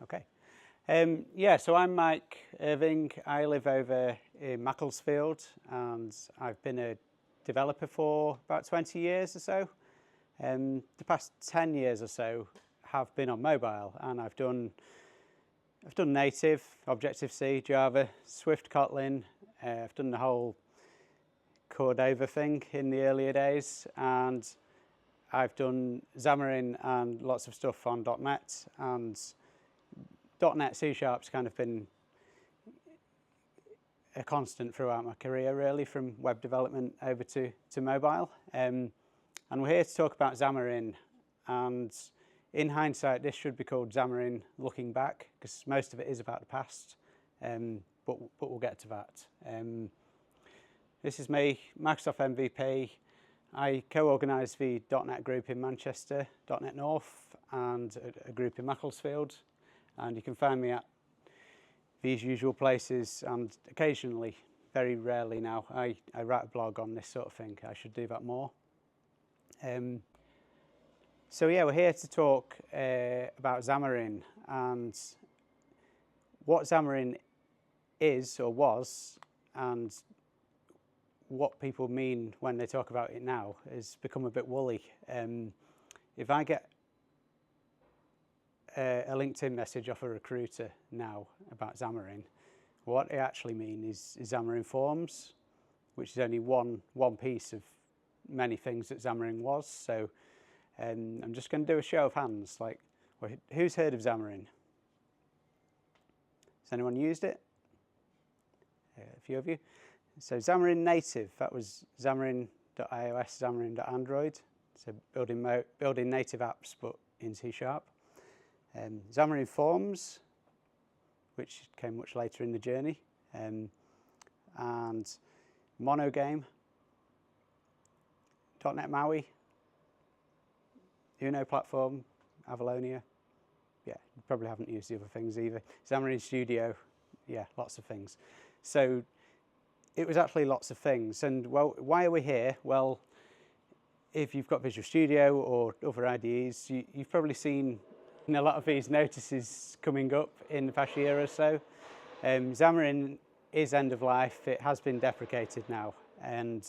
Okay. Yeah, so I'm Mike Irving. I live over in Macclesfield and I've been a developer for about 20 years or so. The past 10 years or so have been on mobile, and I've done native, Objective-C, Java, Swift, Kotlin. I've done the whole Co-organiser thing in the earlier days, and I've done Xamarin and lots of stuff on .NET, and .NET C# kind of been a constant throughout my career, really, from web development over to mobile. And we're here to talk about Xamarin, and in hindsight this should be called Xamarin Looking Back, because most of it is about the past, but we'll get to that. This is me, Microsoft MVP. I co-organise the .NET group in Manchester, .NET North, and a group in Macclesfield. And you can find me at these usual places, and occasionally, very rarely now, I write a blog on this sort of thing. I should do that more. So yeah, we're here to talk about Xamarin and what Xamarin is or was, and what people mean when they talk about it now has become a bit woolly. If I get a LinkedIn message off a recruiter now about Xamarin, what they actually mean is Xamarin.Forms, which is only one piece of many things that Xamarin was. So I'm just going to do a show of hands, like, who's heard of Xamarin? Has anyone used it? A few of you. So Xamarin Native, that was Xamarin.iOS, Xamarin.Android. So building native apps, but in C#. Xamarin.Forms, which came much later in the journey, and Monogame, .NET MAUI, Uno platform, Avalonia. Yeah, you probably haven't used the other things either. Xamarin Studio, yeah, lots of things. So it was actually lots of things. And well, why are we here? Well, if you've got Visual Studio or other IDEs, you've probably seen a lot of these notices coming up in the past year or so. Xamarin is end of life. It has been deprecated now, and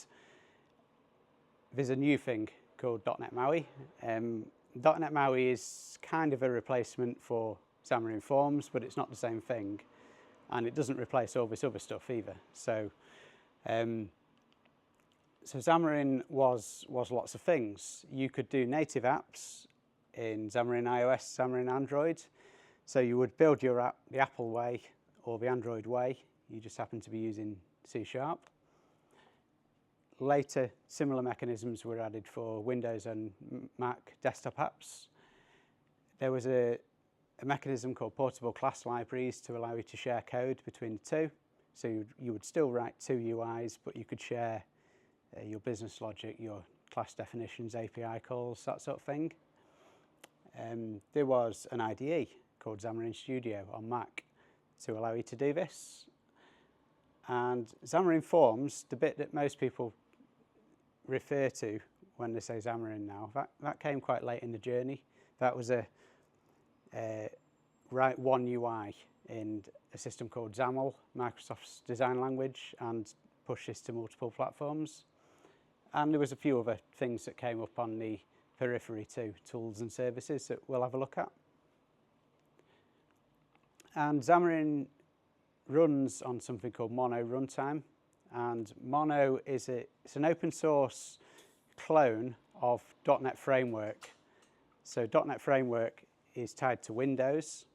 there's a new thing called .NET MAUI. .NET MAUI is kind of a replacement for Xamarin.Forms, but it's not the same thing, and it doesn't replace all this other stuff either. So Xamarin was lots of things. You could do native apps in Xamarin iOS, Xamarin Android. So you would build your app the Apple way or the Android way. You just happen to be using C#. Later, similar mechanisms were added for Windows and Mac desktop apps. There was a mechanism called portable class libraries to allow you to share code between the two. So you would still write two UIs, but you could share your business logic, your class definitions, API calls, that sort of thing. There was an IDE called Xamarin Studio on Mac to allow you to do this. And Xamarin.Forms, the bit that most people refer to when they say Xamarin now, that came quite late in the journey. That was write one UI in a system called XAML, Microsoft's design language, and push this to multiple platforms. And there was a few other things that came up on the periphery too, tools and services, that we'll have a look at. And Xamarin runs on something called Mono runtime, and Mono is it's an open source clone of .NET Framework. So .NET Framework is tied to Windows,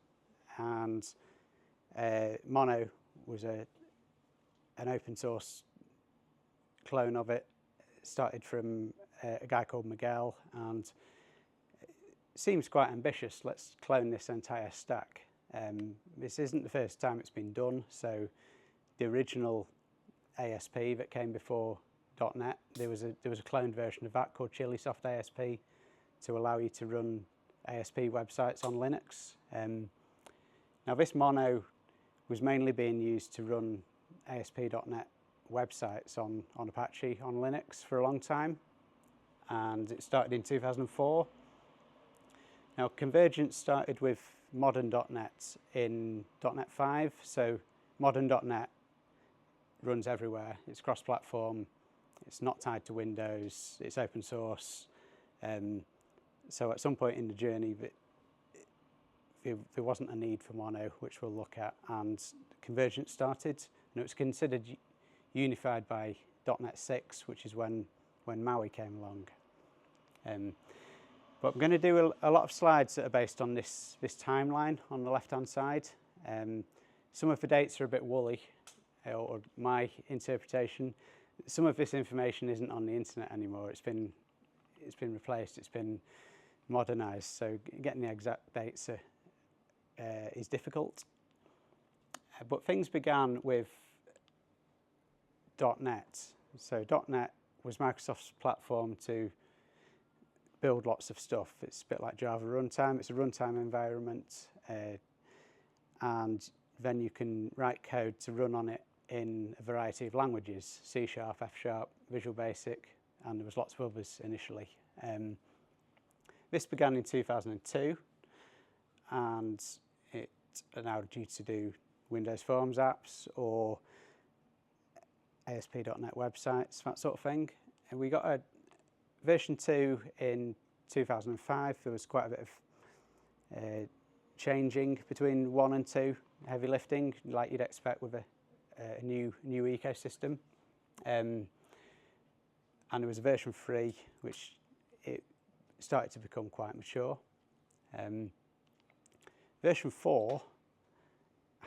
and Mono was an open source clone of it. It started from a guy called Miguel, and it seems quite ambitious. Let's clone this entire stack. This isn't the first time it's been done. So the original ASP that came before .NET, there was a cloned version of that called Chilisoft ASP to allow you to run ASP websites on Linux. Now this Mono was mainly being used to run ASP.NET websites on Apache on Linux for a long time, and it started in 2004. Now Convergence started with modern .NET in .NET 5. So modern .NET runs everywhere. It's cross-platform. It's not tied to Windows. It's open source. So at some point in the journey, there wasn't a need for mono, which we'll look at, and convergence started. And it was considered unified by .NET 6, which is when MAUI came along. But I'm going to do a lot of slides that are based on this timeline on the left-hand side. Some of the dates are a bit woolly, or my interpretation. Some of this information isn't on the internet anymore. It's been replaced. It's been modernised. So getting the exact dates is difficult. But things began with .NET. So .NET was Microsoft's platform to build lots of stuff. It's a bit like Java runtime. It's a runtime environment, and then you can write code to run on it in a variety of languages: C#, F#, Visual Basic, and there was lots of others initially. This began in 2002, and it allowed you to do Windows Forms apps or ASP.NET websites, that sort of thing. And we got a version 2 in 2005. There was quite a bit of changing between 1 and 2, heavy lifting, like you'd expect with a new ecosystem. And there was a version 3, which it started to become quite mature. Version 4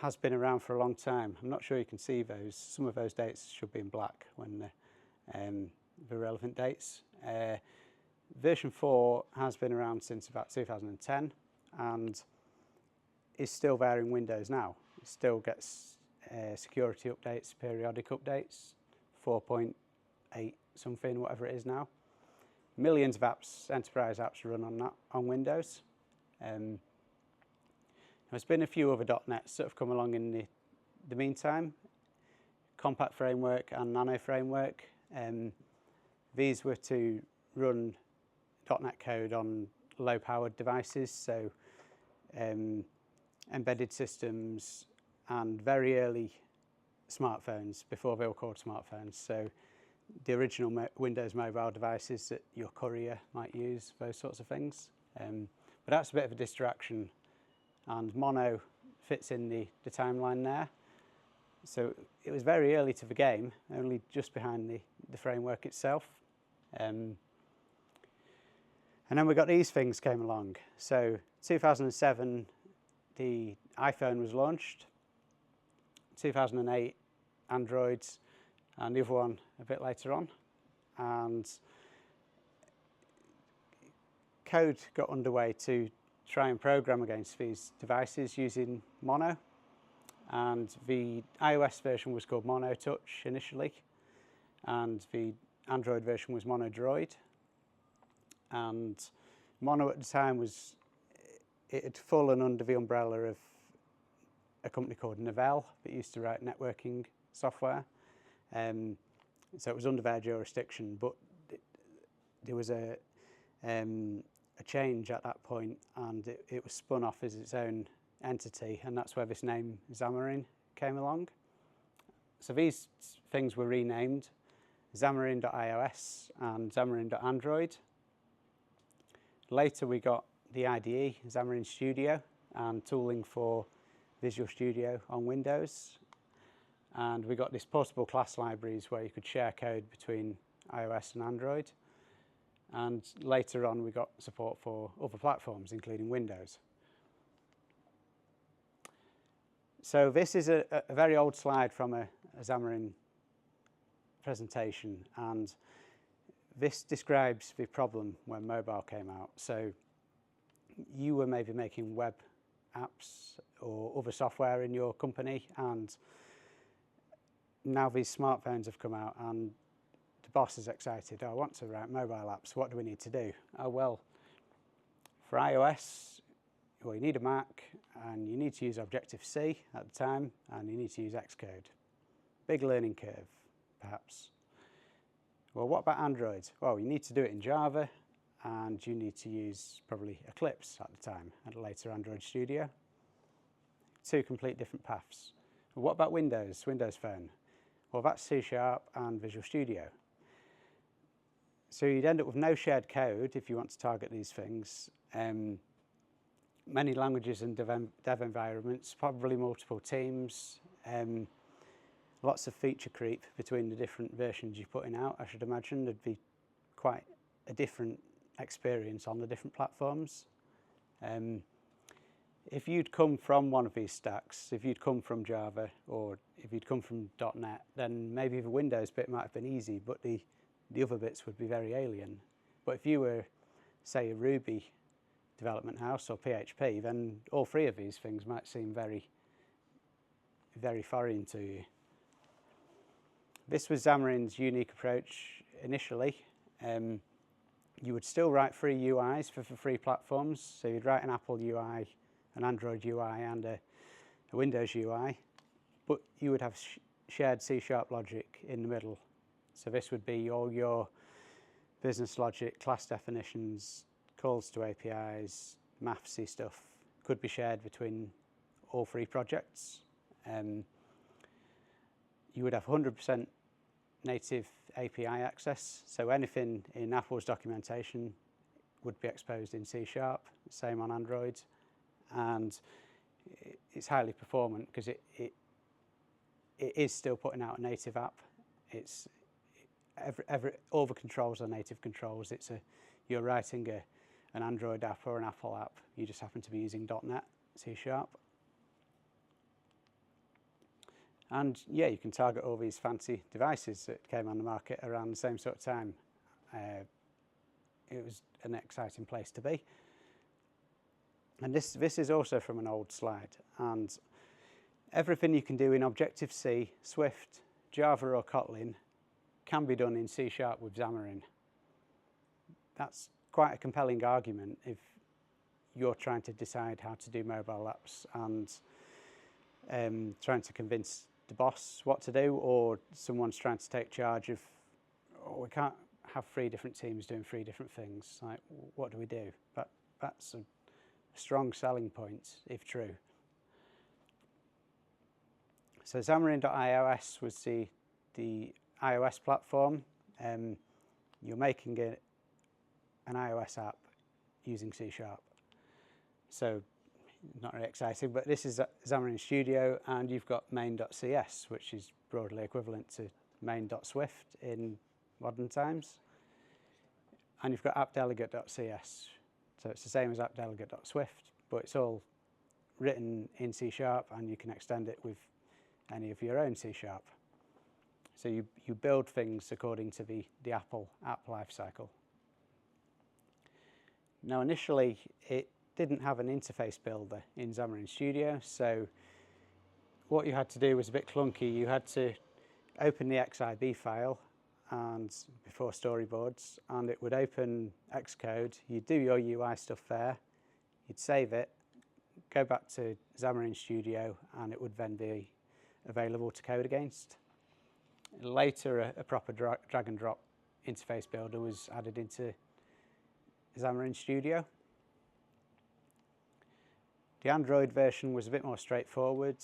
has been around for a long time. I'm not sure you can see those. Some of those dates should be in black when the relevant dates. Version 4 has been around since about 2010 and is still there in Windows now. It still gets security updates, periodic updates, 4.8 something, whatever it is now. Millions of apps, enterprise apps run on that on Windows. There's been a few other .NETs that have come along in the meantime. Compact Framework and Nano Framework. These were to run .NET code on low-powered devices, so embedded systems and very early smartphones before they were called smartphones. So the original Windows mobile devices that your courier might use, those sorts of things. But that's a bit of a distraction, and mono fits in the timeline there. So it was very early to the game, only just behind the framework itself. And then we got these things came along. So 2007, the iPhone was launched. 2008, Androids, and the other one a bit later on. And code got underway to try and program against these devices using Mono. And the iOS version was called Mono Touch initially, and the Android version was Mono Droid. And Mono at the time it had fallen under the umbrella of a company called Novell that used to write networking software. So it was under their jurisdiction, but there was a change at that point, and it was spun off as its own entity, and that's where this name Xamarin came along. So these things were renamed Xamarin.iOS and Xamarin.Android. Later we got the IDE, Xamarin Studio, and tooling for Visual Studio on Windows. And we got these portable class libraries where you could share code between iOS and Android. And later on we got support for other platforms, including Windows. So this is a very old slide from a Xamarin presentation, and this describes the problem when mobile came out. So you were maybe making web apps or other software in your company, and now these smartphones have come out and the boss is excited. Oh, I want to write mobile apps. What do we need to do? Oh, well, for iOS, well, you need a Mac, and you need to use Objective-C at the time, and you need to use Xcode. Big learning curve, perhaps. Well, what about Android? Well, you need to do it in Java, and you need to use probably Eclipse at the time, and later Android Studio. two complete different paths. But what about Windows Phone? Well, that's C# and Visual Studio. So you'd end up with no shared code if you want to target these things. Many languages and dev environments, probably multiple teams, lots of feature creep between the different versions you're putting out. I should imagine there'd be quite a different experience on the different platforms. If you'd come from one of these stacks, if you'd come from Java or if you'd come from .NET, then maybe the Windows bit might have been easy, but the other bits would be very alien. But if you were, say, a Ruby development house or PHP, then all three of these things might seem very, very foreign to you. This was Xamarin's unique approach initially. You would still write free UIs for free platforms. So you'd write an Apple UI, an Android UI, and a Windows UI, but you would have shared C# logic in the middle. So this would be all your business logic, class definitions, calls to APIs, mathsy stuff could be shared between all three projects. You would have 100% native API access, so anything in Apple's documentation would be exposed in C#, same on Android, and it's highly performant because it is still putting out a native app. It's all the controls are native controls. You're writing an Android app or an Apple app, you just happen to be using .NET, C#. And yeah, you can target all these fancy devices that came on the market around the same sort of time. It was an exciting place to be. And this is also from an old slide. And everything you can do in Objective-C, Swift, Java or Kotlin can be done in C# with Xamarin. That's quite a compelling argument if you're trying to decide how to do mobile apps and trying to convince the boss what to do, or someone's trying to take charge of, we can't have three different teams doing three different things. Like, what do we do? That's a strong selling point, if true. So Xamarin.iOS was the iOS platform. You're making an iOS app using C#. So not really exciting, but this is Xamarin Studio, and you've got main.cs, which is broadly equivalent to main.swift in modern times. And you've got appdelegate.cs. So it's the same as appdelegate.swift, but it's all written in C#, and you can extend it with any of your own C#. So you build things according to the Apple app lifecycle. Now initially it didn't have an interface builder in Xamarin Studio, so what you had to do was a bit clunky. You had to open the XIB file and before storyboards, and it would open Xcode. You'd do your UI stuff there, you'd save it, go back to Xamarin Studio, and it would then be available to code against. Later, a proper drag and drop interface builder was added into Xamarin Studio. The Android version was a bit more straightforward.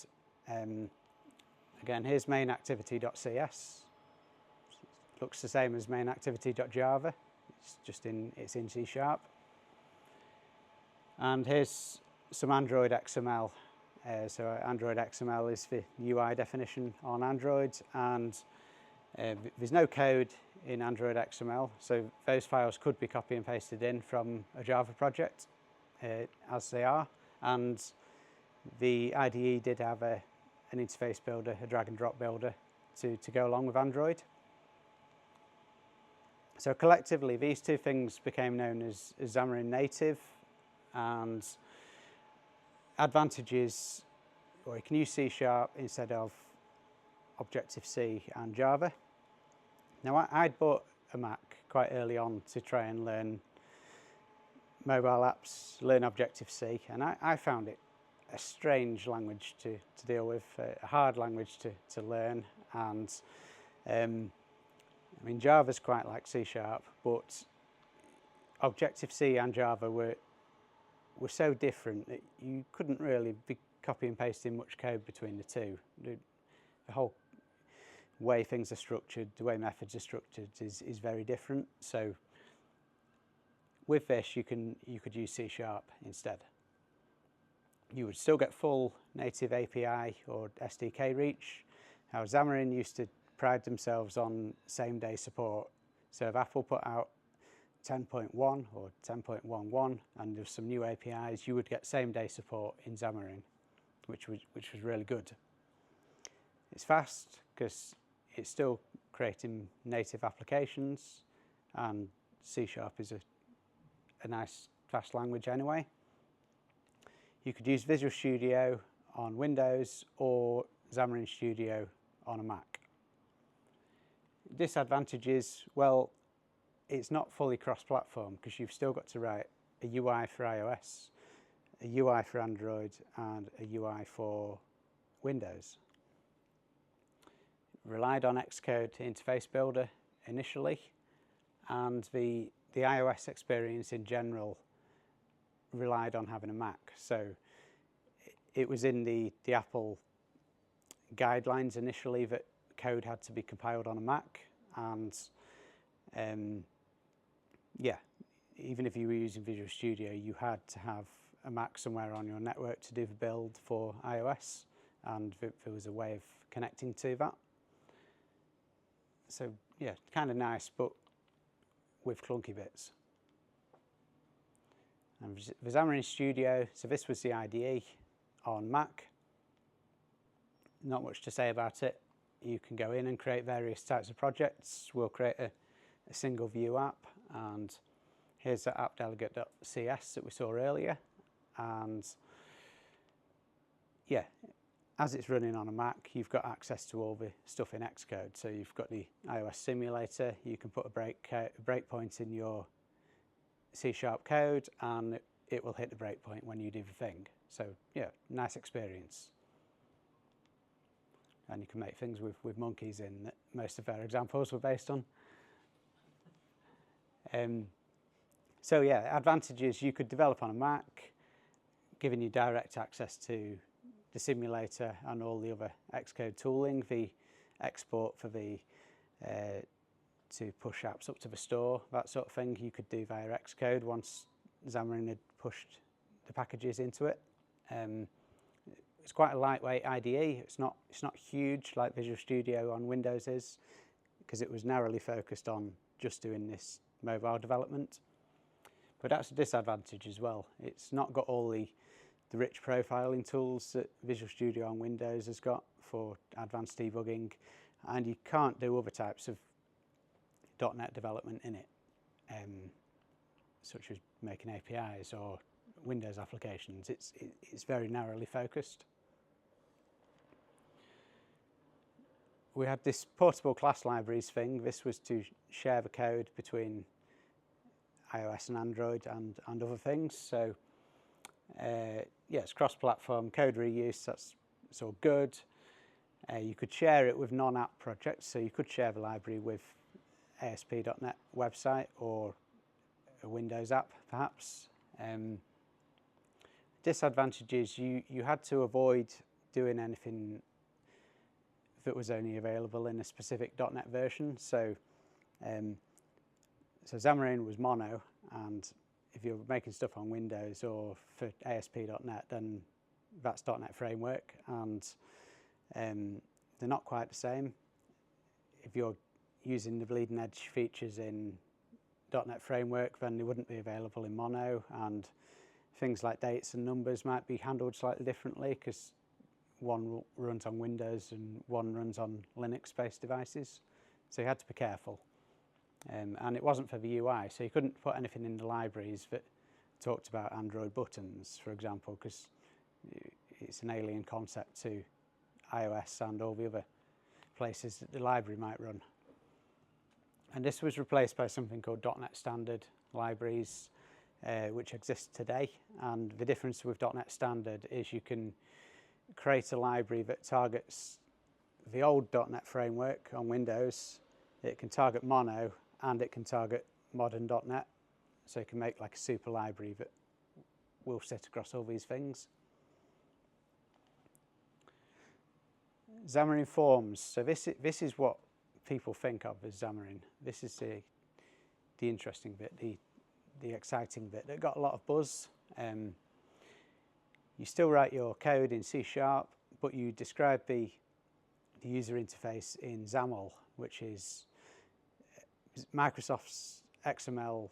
Again, here's main.activity.cs. Looks the same as main.activity.java. It's in C#. And here's some Android XML. So Android XML is the UI definition on Android, and there's no code in Android XML, so those files could be copy and pasted in from a Java project as they are, and the IDE did have an interface builder, a drag and drop builder to go along with Android. So collectively these two things became known as Xamarin Native, and advantages, or you can use C# instead of Objective-C and Java. Now I'd bought a Mac quite early on to try and learn mobile apps, learn Objective-C, and I found it a strange language to deal with, a hard language to learn, and I mean Java's quite like C#, but Objective-C and Java were so different that you couldn't really be copy and pasting much code between the two. The whole way things are structured, the way methods are structured is very different. So with this, you could use C# instead. You would still get full native API or SDK reach. Now, Xamarin used to pride themselves on same-day support. So if Apple put out 10.1 or 10.11 and there's some new APIs, you would get same-day support in Xamarin, which was really good. It's fast because it's still creating native applications, and C# is a nice fast language anyway. You could use Visual Studio on Windows or Xamarin Studio on a Mac. Disadvantages, well, it's not fully cross-platform because you've still got to write a UI for iOS, a UI for Android, and a UI for Windows. Relied on Xcode Interface Builder initially, and the iOS experience in general relied on having a Mac. So it was in the Apple guidelines initially that code had to be compiled on a Mac, and yeah, even if you were using Visual Studio, you had to have a Mac somewhere on your network to do the build for iOS, and there was a way of connecting to that. So yeah, kind of nice, but with clunky bits. And the Xamarin Studio, so this was the IDE on Mac. Not much to say about it. You can go in and create various types of projects. We'll create a single view app, and here's the app.delegate.cs that we saw earlier. And yeah, as it's running on a Mac, you've got access to all the stuff in Xcode. So you've got the iOS simulator, you can put a breakpoint in your C# code, and it will hit the breakpoint when you do the thing. So yeah, nice experience. And you can make things with monkeys in that most of our examples were based on. So yeah, advantages, you could develop on a Mac, giving you direct access to the simulator and all the other Xcode tooling, the export for the to push apps up to the store, that sort of thing you could do via Xcode once Xamarin had pushed the packages into it. It's quite a lightweight IDE. It's not huge like Visual Studio on Windows is, because it was narrowly focused on just doing this mobile development. But that's a disadvantage as well. It's not got all the rich profiling tools that Visual Studio on Windows has got for advanced debugging, and you can't do other types of .NET development in it, such as making APIs or Windows applications. It's very narrowly focused. We had this portable class libraries thing. This was to share the code between iOS and Android and other things. So yeah, it's cross-platform code reuse. That's all good. You could share it with non-app projects. So you could share the library with ASP.NET website or a Windows app, perhaps. Disadvantages, you had to avoid doing anything that was only available in a specific .NET version. So, so Xamarin was mono, and if you're making stuff on Windows or for ASP.NET, then that's .NET Framework, and they're not quite the same. If you're using the bleeding edge features in .NET Framework, then they wouldn't be available in mono, and things like dates and numbers might be handled slightly differently because one runs on Windows and one runs on Linux-based devices. So you had to be careful. And it wasn't for the UI, so you couldn't put anything in the libraries that talked about Android buttons, for example, because it's an alien concept to iOS and all the other places that the library might run. And this was replaced by something called .NET Standard libraries, which exist today. And the difference with .NET Standard is you can create a library that targets the old .NET framework on Windows. It can target mono, and it can target modern .NET. So you can make like a super library that will sit across all these things. Xamarin.Forms. So this is what people think of as Xamarin. This is the interesting bit, the exciting bit. It got a lot of buzz. You still write your code in C#, but you describe the user interface in XAML, which is Microsoft's XML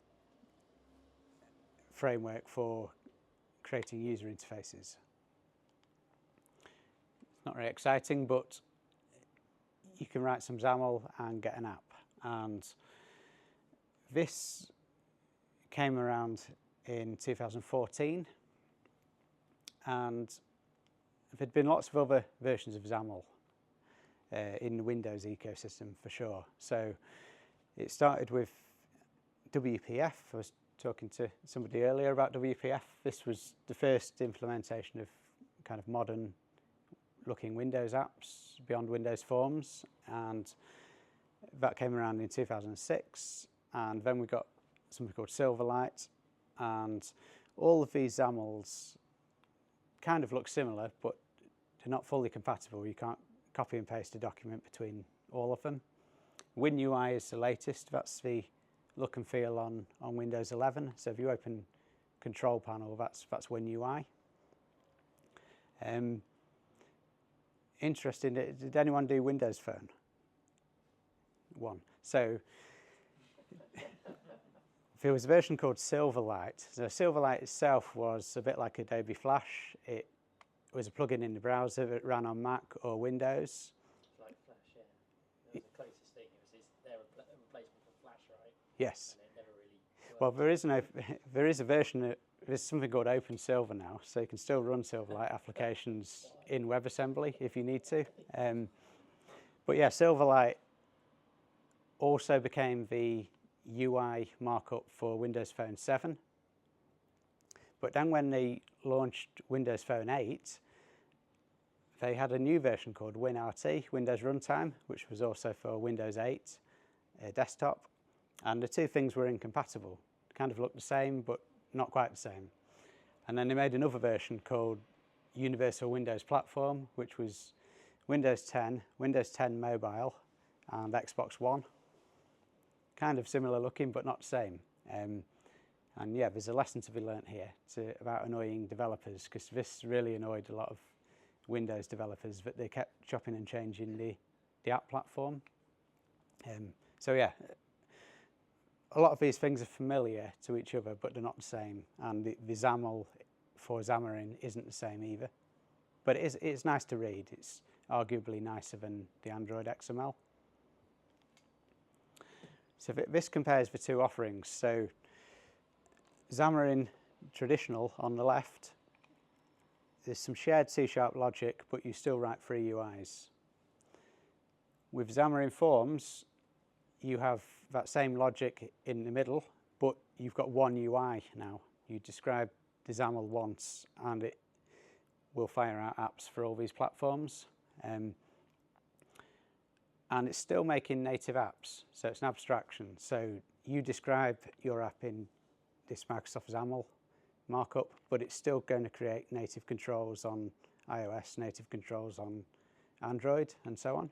framework for creating user interfaces. It's not very exciting, but you can write some XAML and get an app. And this came around in 2014, and there'd been lots of other versions of XAML in the Windows ecosystem for sure. So it started with WPF. I was talking to somebody earlier about WPF. This was the first implementation of kind of modern looking Windows apps beyond Windows Forms, and that came around in 2006. And then we got something called Silverlight, and all of these XAMLs kind of look similar, but they're not fully compatible. You can't copy and paste a document between all of them. WinUI is the latest. That's the look and feel on Windows 11. So if you open Control Panel, that's WinUI. Interesting. Did anyone do Windows Phone? One. So there was a version called Silverlight. So Silverlight itself was a bit like Adobe Flash. It was a plugin in the browser that ran on Mac or Windows. Like Flash, yeah. That was the closest thing. It was their replacement for Flash, right? Yes. And it never really Well, there is a version. There's something called Open Silver now, so you can still run Silverlight applications in WebAssembly if you need to. But yeah, Silverlight also became the UI markup for Windows Phone 7. But then when they launched Windows Phone 8, they had a new version called WinRT, Windows Runtime, which was also for Windows 8 desktop. And the two things were incompatible. They kind of looked the same, but not quite the same. And then they made another version called Universal Windows Platform, which was Windows 10, Windows 10 Mobile, and Xbox One. Kind of similar looking, but not the same. And yeah, there's a lesson to be learnt here about annoying developers, because this really annoyed a lot of Windows developers, that they kept chopping and changing the app platform. So yeah, a lot of these things are familiar to each other, but they're not the same. And the XAML for Xamarin isn't the same either. But it's nice to read. It's arguably nicer than the Android XML. So this compares the two offerings. So Xamarin traditional on the left, there's some shared C# logic, but you still write free UIs. With Xamarin.Forms, you have that same logic in the middle, but you've got one UI now. You describe the XAML once, and it will fire out apps for all these platforms. And it's still making native apps, so it's an abstraction. So you describe your app in this Microsoft XAML markup, but it's still going to create native controls on iOS, native controls on Android, and so on.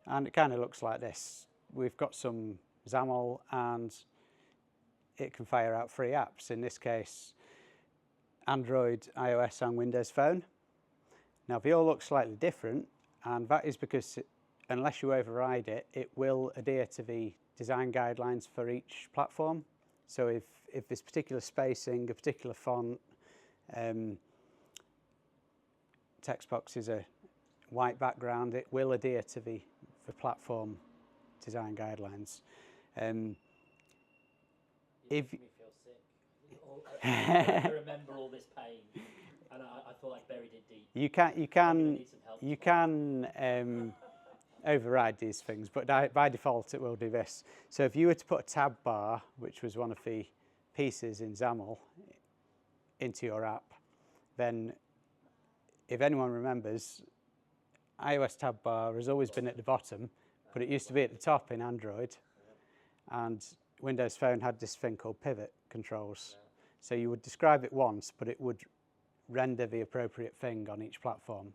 And it kind of looks like this. We've got some XAML, and it can fire out free apps. In this case, Android, iOS, and Windows Phone. Now, they all look slightly different, and that is because unless you override it, it will adhere to the design guidelines for each platform. So if there's particular spacing, a particular font, text box is a white background, it will adhere to the platform design guidelines. If me feel sick. I remember all this pain, and I thought I buried it deep. You can override these things, but by default it will do this. So if you were to put a tab bar, which was one of the pieces in XAML, into your app, then if anyone remembers, iOS tab bar has always been at the bottom, but it used to be at the top in Android, and Windows Phone had this thing called pivot controls. So you would describe it once, but it would render the appropriate thing on each platform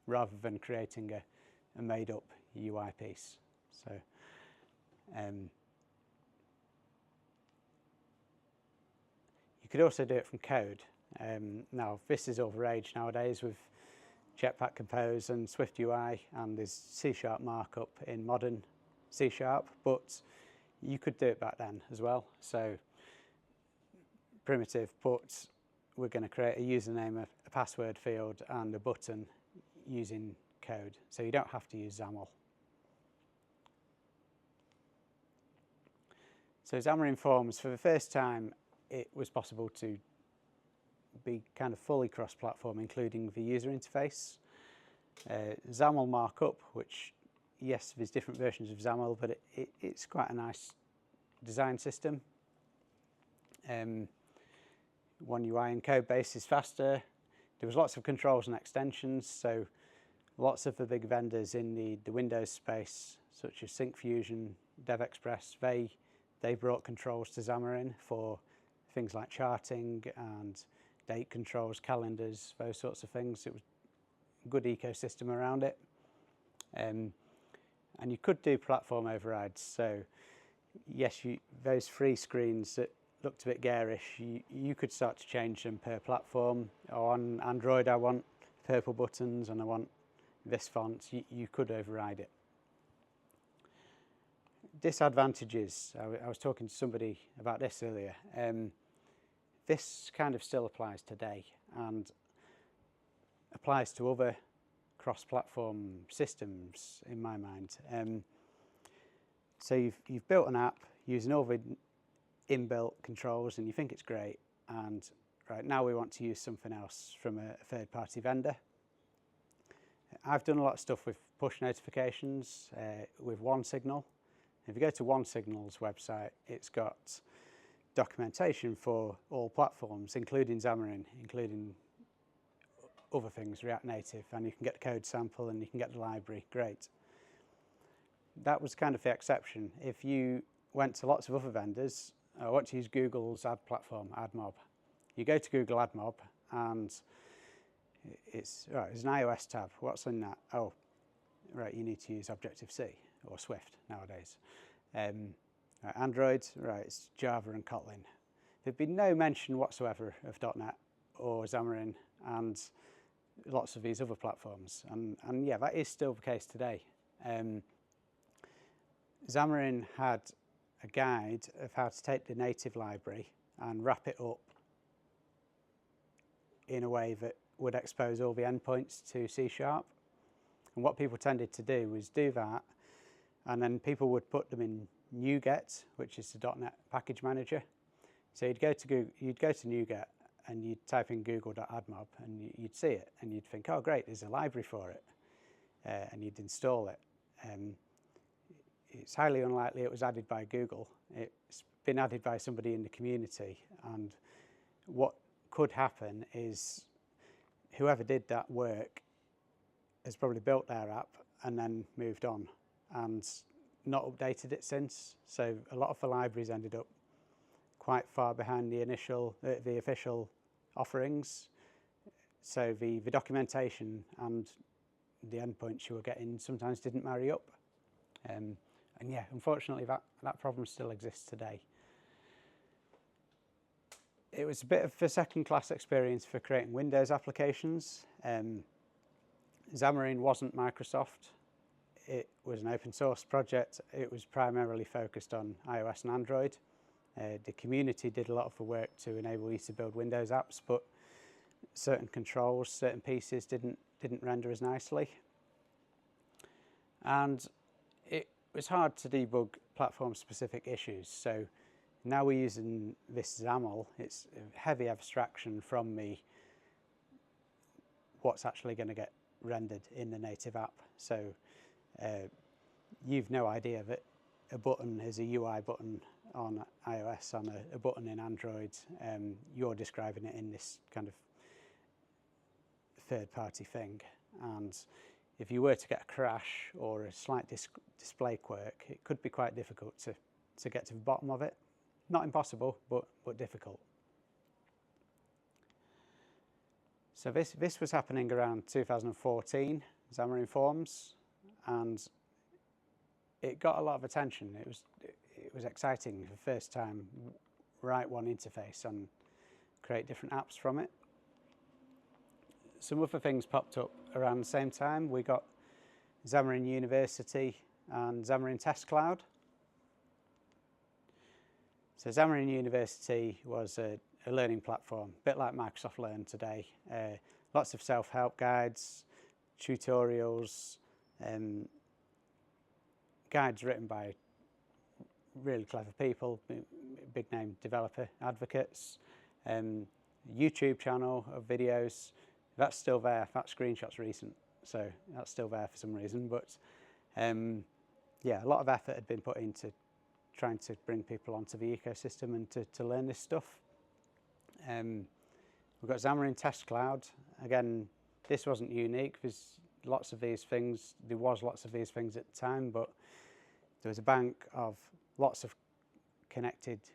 rather than creating a made-up UI piece. So you could also do it from code. Now, this is all the rage nowadays with Jetpack Compose and Swift UI, and there's C# markup in modern C#, but you could do it back then as well. So primitive, but we're going to create a username, a password field, and a button using code. So you don't have to use XAML. So Xamarin.Forms, for the first time, it was possible to be kind of fully cross-platform, including the user interface. XAML markup, which, yes, there's different versions of XAML, but it's quite a nice design system. One UI and code base is faster. There was lots of controls and extensions, so lots of the big vendors in the Windows space, such as SyncFusion, DevExpress, they brought controls to Xamarin for things like charting and date controls, calendars, those sorts of things. It was a good ecosystem around it. And you could do platform overrides. So yes, those free screens that looked a bit garish, you could start to change them per platform. On Android, I want purple buttons and I want this font. You could override it. Disadvantages. I was talking to somebody about this earlier. This kind of still applies today and applies to other cross-platform systems, in my mind. So you've built an app using all the inbuilt controls and you think it's great, and right now we want to use something else from a third-party vendor. I've done a lot of stuff with push notifications with OneSignal. If you go to OneSignal's website, it's got documentation for all platforms, including Xamarin, including other things, React Native, and you can get the code sample and you can get the library. Great. That was kind of the exception. If you went to lots of other vendors, I want to use Google's ad platform, AdMob. You go to Google AdMob and it's an iOS tab. What's in that? Oh, right, you need to use Objective-C or Swift nowadays. Android, right, it's Java and Kotlin. There'd be no mention whatsoever of .NET or Xamarin and lots of these other platforms. And yeah, that is still the case today. Xamarin had a guide of how to take the native library and wrap it up in a way that would expose all the endpoints to C#. And what people tended to do was do that, and then people would put them in NuGet, which is the .NET package manager. So you'd go to NuGet and you'd type in google.admob and you'd see it and you'd think, oh great, there's a library for it, and you'd install it. It's highly unlikely it was added by Google. It's been added by somebody in the community, and what could happen is whoever did that work has probably built their app and then moved on and not updated it since. So a lot of the libraries ended up quite far behind the official offerings. So the documentation and the endpoints you were getting sometimes didn't marry up. And yeah, unfortunately that problem still exists today. It was a bit of a second-class experience for creating Windows applications. Xamarin wasn't Microsoft. It was an open source project. It was primarily focused on iOS and Android. The community did a lot of the work to enable you to build Windows apps, but certain controls, certain pieces didn't render as nicely. And it was hard to debug platform-specific issues. So now we're using this XAML. It's a heavy abstraction from what's actually going to get rendered in the native app. So you've no idea that a button is a UI button on iOS and a button in Android. You're describing it in this kind of third-party thing. And if you were to get a crash or a slight display quirk, it could be quite difficult to get to the bottom of it. Not impossible, but difficult. So this was happening around 2014, Xamarin.Forms, and it got a lot of attention. It was exciting for the first time, write one interface and create different apps from it. Some other things popped up around the same time. We got Xamarin University and Xamarin Test Cloud. So Xamarin University was a learning platform, a bit like Microsoft Learn today. Lots of self-help guides, tutorials, guides written by really clever people, big name developer advocates, YouTube channel of videos. That's still there. That screenshot's recent, so that's still there for some reason. But yeah, a lot of effort had been put into trying to bring people onto the ecosystem and to learn this stuff. We've got Xamarin Test Cloud. Again, this wasn't unique. There was lots of these things at the time, but there was a bank of lots of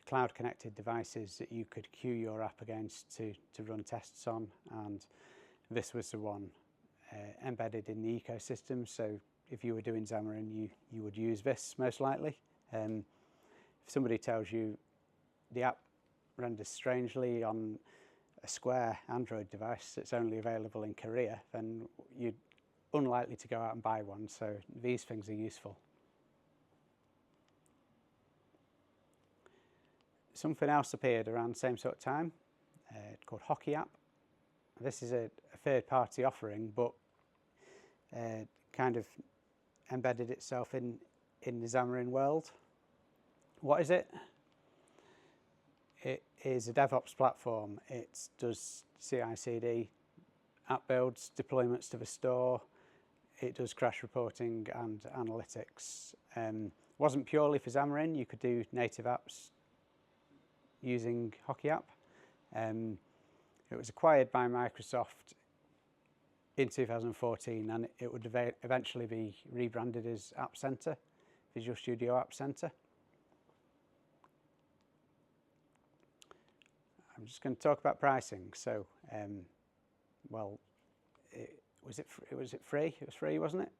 cloud-connected devices that you could queue your app against to run tests on, and this was the one embedded in the ecosystem. So if you were doing Xamarin, you would use this most likely. If somebody tells you the app renders strangely on a Square Android device that's only available in Korea, then you're unlikely to go out and buy one, so these things are useful. Something else appeared around the same sort of time, called HockeyApp. This is a third-party offering, but kind of embedded itself in the Xamarin world. What is it? It is a DevOps platform. It does CI/CD, app builds, deployments to the store. It does crash reporting and analytics. Wasn't purely for Xamarin. You could do native apps using HockeyApp. It was acquired by Microsoft in 2014, and it would eventually be rebranded as App Center, Visual Studio App Center. I'm just going to talk about pricing. So, well, was it free? It was free, wasn't it?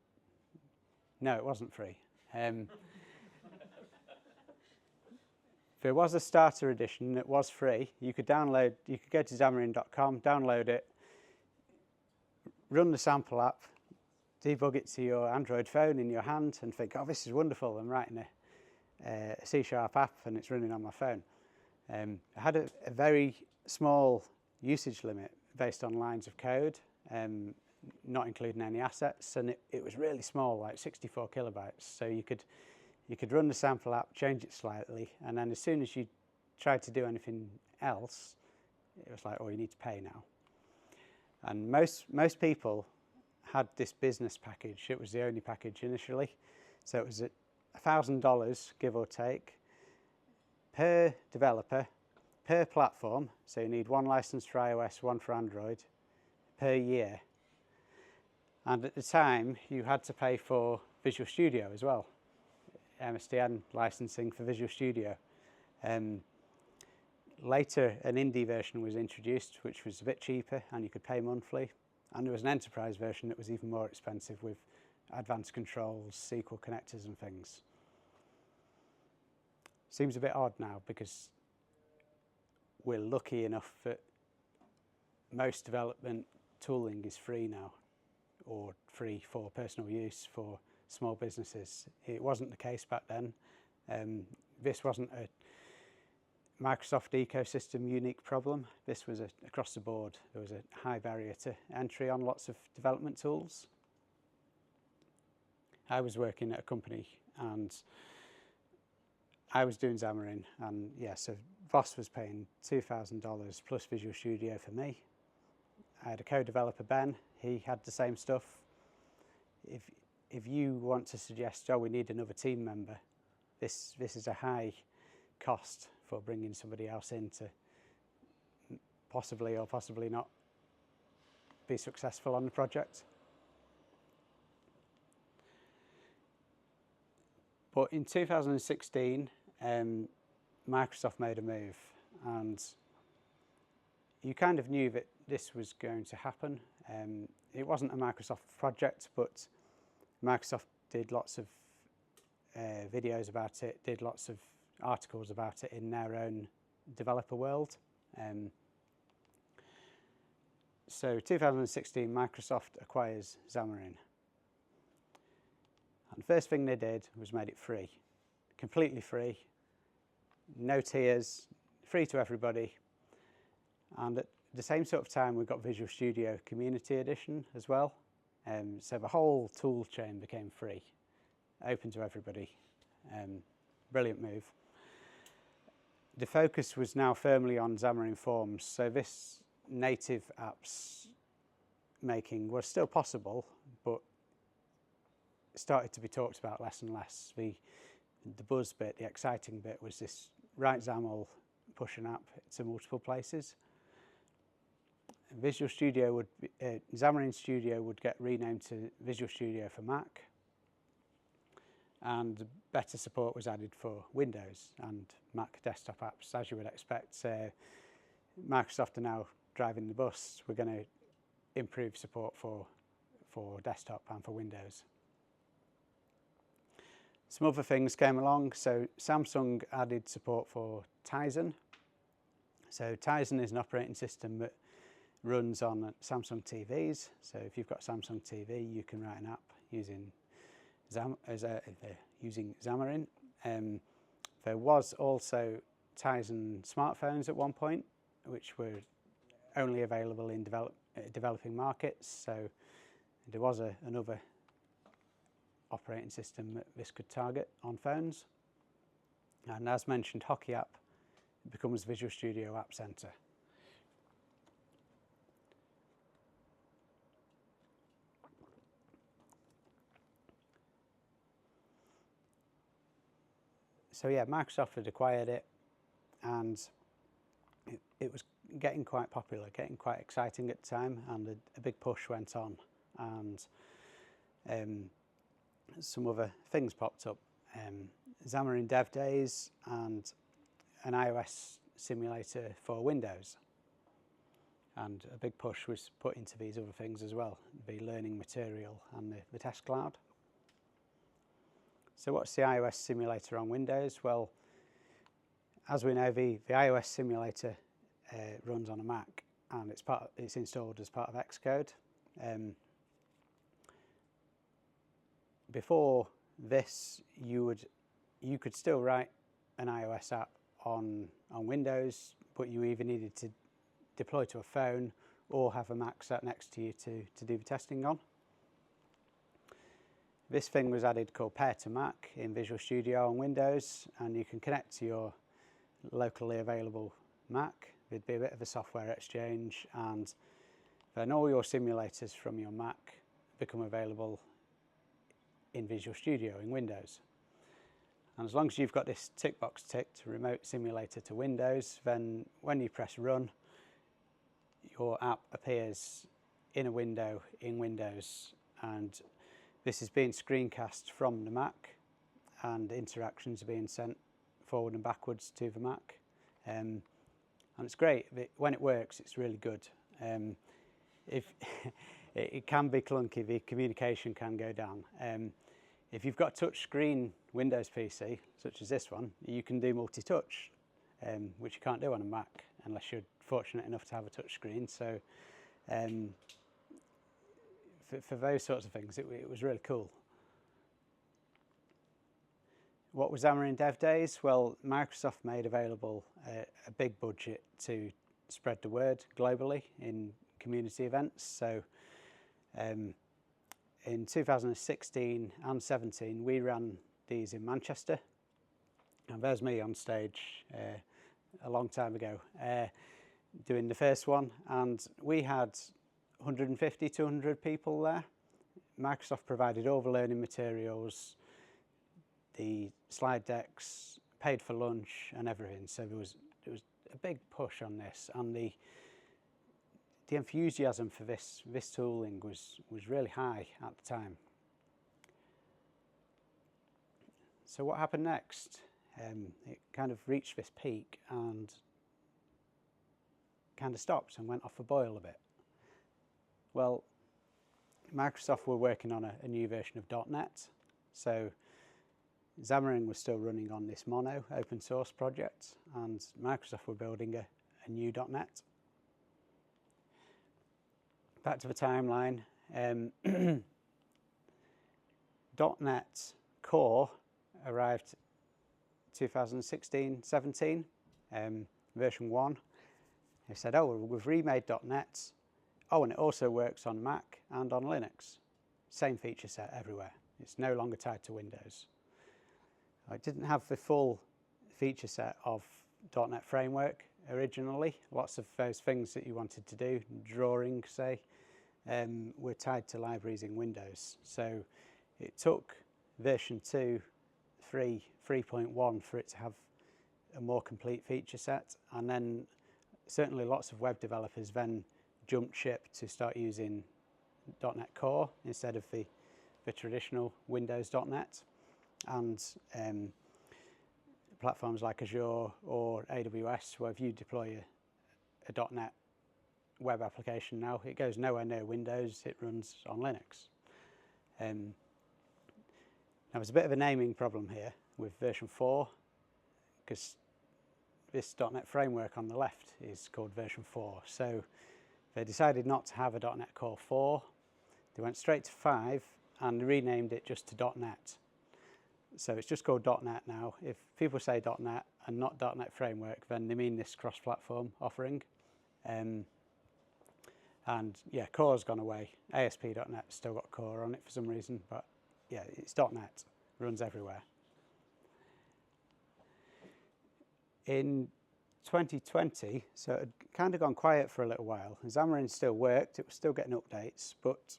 No, it wasn't free. There was a starter edition that was free. You could go to Xamarin.com, download it, run the sample app, debug it to your Android phone in your hand, and think, oh, this is wonderful. I'm writing a C# app and it's running on my phone. It had a very small usage limit based on lines of code, not including any assets, and it was really small, like 64 kilobytes. So you could run the sample app, change it slightly, and then as soon as you tried to do anything else, it was like, oh, you need to pay now. And most people had this business package. It was the only package initially. So it was at $1,000, give or take, per developer, per platform. So you need one license for iOS, one for Android, per year. And at the time, you had to pay for Visual Studio as well. MSDN licensing for Visual Studio. Later, an indie version was introduced, which was a bit cheaper, and you could pay monthly. And there was an enterprise version that was even more expensive with advanced controls, SQL connectors and things. Seems a bit odd now because we're lucky enough that most development tooling is free now, or free for personal use for small businesses. It wasn't the case back then. This wasn't a Microsoft ecosystem unique problem. This was across the board. There was a high barrier to entry on lots of development tools. I was working at a company and I was doing Xamarin, and yeah, so Voss was paying $2,000 plus Visual Studio for me. I had a co-developer, Ben. He had the same stuff. If you want to suggest, oh, we need another team member, this is a high cost for bringing somebody else in to possibly or possibly not be successful on the project. But in 2016, Microsoft made a move, and you kind of knew that this was going to happen. It wasn't a Microsoft project, but Microsoft did lots of videos about it, did lots of articles about it in their own developer world. So 2016, Microsoft acquires Xamarin. And the first thing they did was made it free, completely free, no tiers, free to everybody. And at the same sort of time, we got Visual Studio Community Edition as well. So the whole tool chain became free, open to everybody. Brilliant move. The focus was now firmly on Xamarin.Forms. So this native apps making was still possible, but started to be talked about less and less. The buzz bit, the exciting bit, was this write XAML, push an app to multiple places. Visual Studio would be, Xamarin Studio would get renamed to Visual Studio for Mac, and better support was added for Windows and Mac desktop apps. As you would expect, Microsoft are now driving the bus. We're going to improve support for desktop and for Windows. Some other things came along. So Samsung added support for Tizen. So Tizen is an operating system that runs on Samsung TVs. So if you've got Samsung TV, you can write an app using Xamarin. There was also Tizen smartphones at one point, which were only available in developing markets. So there was another operating system that this could target on phones. And as mentioned, HockeyApp becomes Visual Studio App Center. So yeah, Microsoft had acquired it, and it was getting quite popular, getting quite exciting at the time, and a big push went on, and some other things popped up. Xamarin Dev Days and an iOS simulator for Windows. And a big push was put into these other things as well, the learning material and the test cloud. So what's the iOS simulator on Windows? Well, as we know, the iOS simulator runs on a Mac, and it's installed as part of Xcode. Before this, you could still write an iOS app on Windows, but you either needed to deploy to a phone or have a Mac sat next to you to do the testing on. This thing was added called Pair to Mac in Visual Studio on Windows, and you can connect to your locally available Mac. There'd be a bit of a software exchange, and then all your simulators from your Mac become available in Visual Studio in Windows. And as long as you've got this tick box ticked, remote simulator to Windows, then when you press run, your app appears in a window in Windows, and this is being screencast from the Mac, and interactions are being sent forward and backwards to the Mac. And it's great. When it works, it's really good. If it can be clunky, the communication can go down. If you've got a touch screen Windows PC, such as this one, you can do multi-touch, which you can't do on a Mac unless you're fortunate enough to have a touch screen. So for those sorts of things, it was really cool. What was Xamarin Dev Days? Well, Microsoft made available a big budget to spread the word globally in community events. So in 2016 and 17, we ran these in Manchester. And there's me on stage a long time ago doing the first one. And we had 150 to 200 people there. Microsoft provided all the learning materials, the slide decks, paid for lunch and everything. So there was a big push on this, and the enthusiasm for this tooling was really high at the time. So what happened next? It kind of reached this peak and kind of stopped and went off the boil a bit. Well, Microsoft were working on a new version of .NET, so Xamarin was still running on this Mono open source project, and Microsoft were building a new .NET. Back to the timeline, .NET Core arrived 2016-17, version 1. They said, oh, well, we've remade .NET. Oh, and it also works on Mac and on Linux. Same feature set everywhere. It's no longer tied to Windows. It didn't have the full feature set of .NET Framework originally. Lots of those things that you wanted to do, drawing, say, were tied to libraries in Windows. So it took version 3.1 for it to have a more complete feature set, and then certainly lots of web developers then jumped ship to start using .NET Core instead of the traditional Windows.NET, and platforms like Azure or AWS, where if you deploy a .NET web application now, it goes nowhere near Windows, it runs on Linux. Now there's a bit of a naming problem here with version 4, because this .NET framework on the left is called version 4. So they decided not to have a .NET Core 4. They went straight to 5 and renamed it just to .NET. So it's just called .NET now. If people say .NET and not .NET Framework, then they mean this cross-platform offering. And yeah, Core's gone away. ASP.NET's still got Core on it for some reason, but yeah, it's .NET, runs everywhere. In 2020, so it had kind of gone quiet for a little while. Xamarin still worked, it was still getting updates, but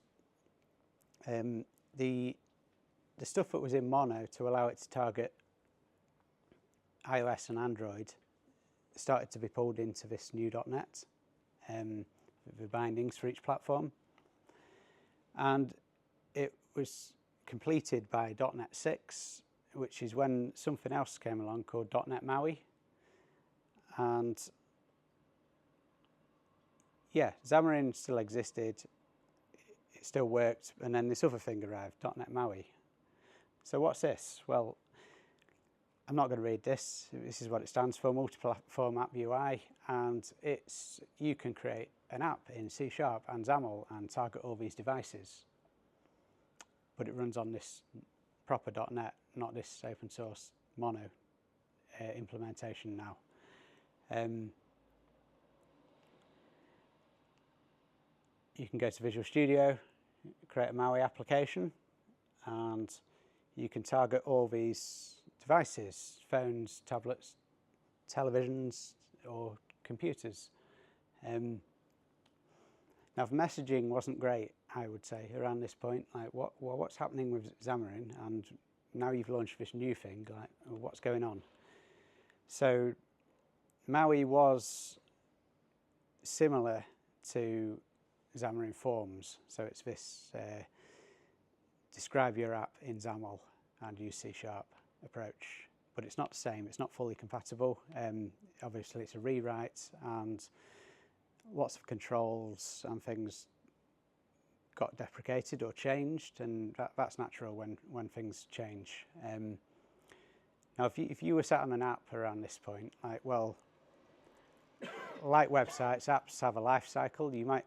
the stuff that was in Mono to allow it to target iOS and Android started to be pulled into this new .NET, the bindings for each platform. And it was completed by .NET 6, which is when something else came along called .NET MAUI. And yeah, Xamarin still existed, it still worked, and then this other thing arrived, .NET MAUI. So what's this? Well, I'm not going to read this. This is what it stands for, Multi-Platform App UI, and you can create an app in C# and XAML and target all these devices. But it runs on this proper .NET, not this open source Mono implementation now. You can go to Visual Studio, create a MAUI application, and you can target all these devices, phones, tablets, televisions, or computers. Now, the messaging wasn't great, I would say, around this point. Like, what's happening with Xamarin? And now you've launched this new thing. Like, what's going on? So, MAUI was similar to Xamarin.Forms. So it's this describe your app in XAML and use C# approach. But it's not the same. It's not fully compatible. Obviously, it's a rewrite, and lots of controls and things got deprecated or changed, and that's natural when things change. Now, if you were sat on an app around this point, like websites, apps have a life cycle. You might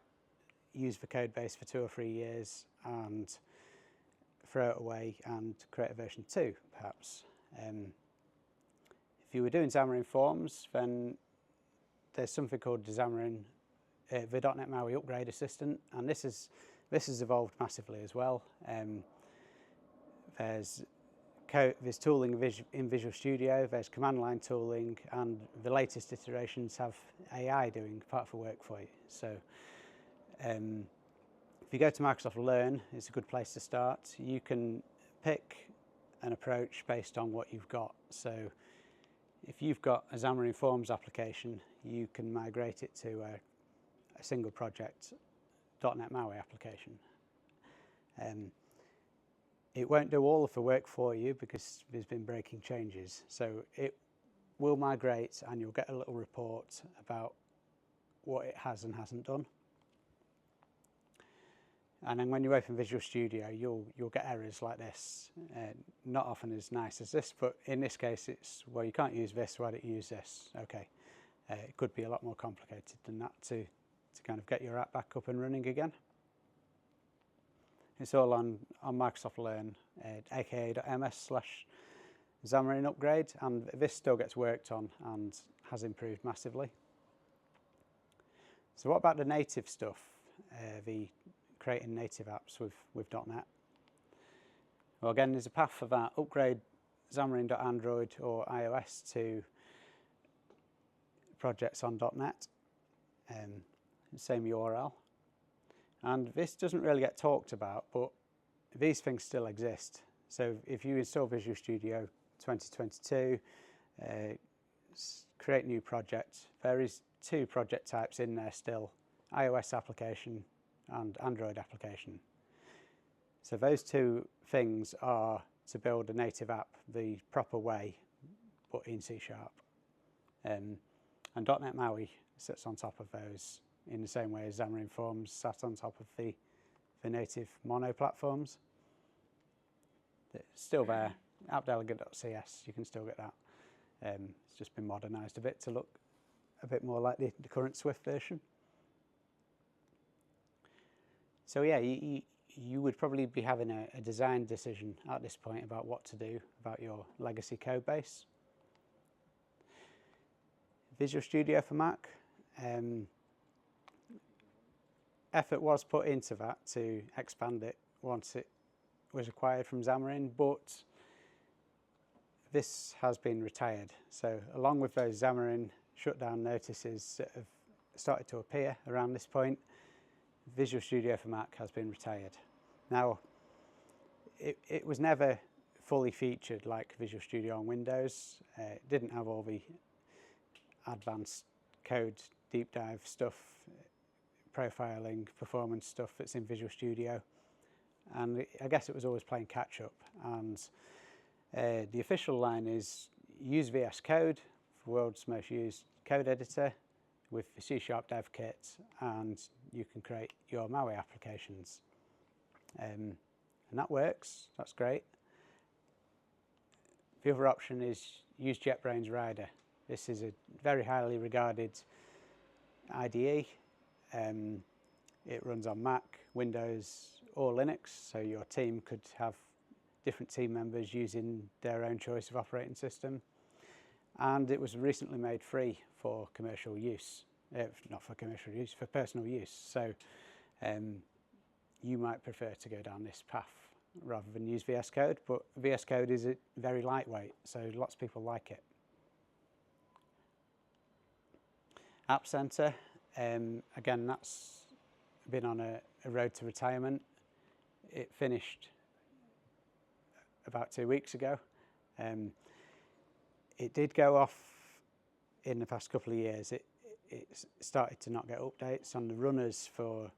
use the code base for 2 or 3 years and throw it away and create a version 2, perhaps. If you were doing Xamarin.Forms, then there's something called the .NET MAUI Upgrade Assistant, and this has evolved massively as well. There's tooling in Visual Studio, there's command line tooling, and the latest iterations have AI doing part of the work for you. So if you go to Microsoft Learn, it's a good place to start. You can pick an approach based on what you've got. So if you've got a Xamarin.Forms application, you can migrate it to a single project .NET MAUI application. It won't do all of the work for you because there's been breaking changes. So it will migrate, and you'll get a little report about what it has and hasn't done. And then when you open Visual Studio, you'll get errors like this. Not often as nice as this, but in this case it's, well, you can't use this, why don't you use this? Okay, it could be a lot more complicated than that to kind of get your app back up and running again. It's all on Microsoft Learn, aka.ms/Xamarin upgrade, and this still gets worked on and has improved massively. So what about the native stuff, the creating native apps with .NET? Well, again, there's a path for that. Upgrade Xamarin.Android or iOS to projects on .NET, same URL. And this doesn't really get talked about, but these things still exist. So if you install Visual Studio 2022, create new project, there is 2 project types in there still, iOS application and Android application. So those 2 things are to build a native app the proper way, but in C#. And .NET MAUI sits on top of those in the same way as Xamarin.Forms sat on top of the native mono platforms. It's still there, appdelegate.cs, you can still get that. It's just been modernised a bit to look a bit more like the current Swift version. So yeah, you would probably be having a design decision at this point about what to do about your legacy code base. Visual Studio for Mac. Effort was put into that to expand it once it was acquired from Xamarin, but this has been retired. So along with those Xamarin shutdown notices that have started to appear around this point, Visual Studio for Mac has been retired. Now, it was never fully featured like Visual Studio on Windows. It didn't have all the advanced code deep dive stuff, profiling, performance stuff that's in Visual Studio. And I guess it was always playing catch up. And the official line is use VS Code, the world's most used code editor, with the C# dev kit, and you can create your MAUI applications. And that works, that's great. The other option is use JetBrains Rider. This is a very highly regarded IDE. It runs on Mac, Windows or Linux, so your team could have different team members using their own choice of operating system. And it was recently made free for commercial use, not for commercial use, for personal use. So you might prefer to go down this path rather than use VS Code, but VS Code is very lightweight, so lots of people like it. App Center, again, that's been on a road to retirement. It finished about 2 weeks ago. It did go off in the past couple of years. It started to not get updates on the runners for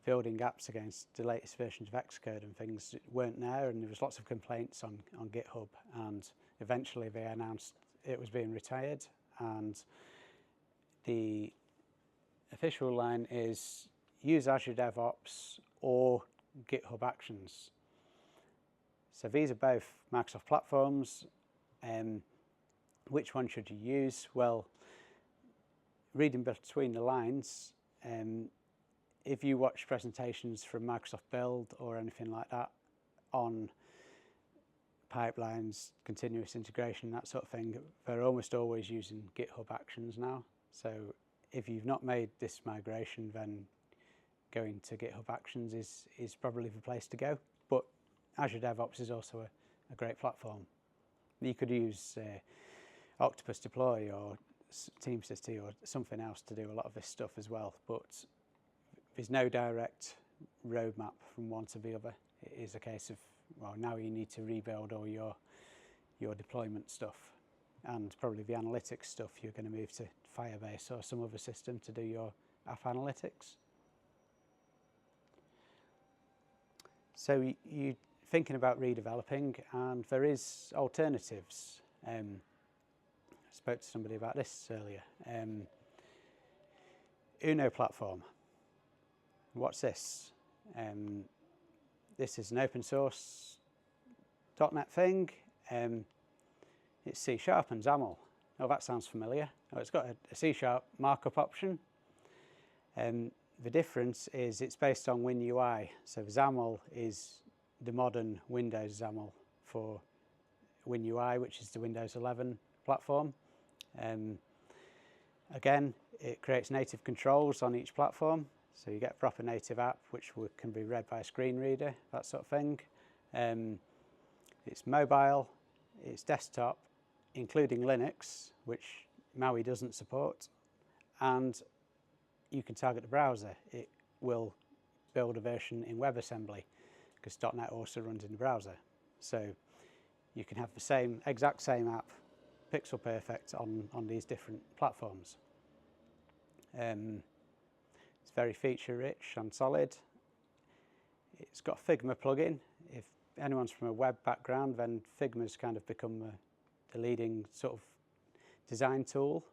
building apps against the latest versions of Xcode and things weren't there, and there was lots of complaints on GitHub, and eventually they announced it was being retired, and the official line is use Azure DevOps or GitHub Actions. So these are both Microsoft platforms. Which one should you use? Well, reading between the lines, if you watch presentations from Microsoft Build or anything like that on pipelines, continuous integration, that sort of thing, they're almost always using GitHub Actions now. So if you've not made this migration, then going to GitHub Actions is probably the place to go. But Azure DevOps is also a great platform. You could use Octopus Deploy or Teamcity or something else to do a lot of this stuff as well, but there's no direct roadmap from one to the other. It is a case of, well, now you need to rebuild all your deployment stuff, and probably the analytics stuff you're going to move to Firebase or some other system to do your app analytics. So you're thinking about redeveloping, and there is alternatives. I spoke to somebody about this earlier. Uno platform. What's this? This is an open source .NET thing. It's C# and XAML. Oh, that sounds familiar. Oh, it's got a C# markup option. The difference is it's based on Win UI. So XAML is the modern Windows XAML for Win UI, which is the Windows 11 platform. Again, it creates native controls on each platform. So you get a proper native app, which can be read by a screen reader, that sort of thing. It's mobile, it's desktop, including Linux, which MAUI doesn't support. And you can target the browser. It will build a version in WebAssembly, because .NET also runs in the browser. So you can have the exact same app, pixel perfect, on these different platforms. It's very feature rich and solid. It's got a Figma plugin. If anyone's from a web background, then Figma's kind of become the leading sort of design tool.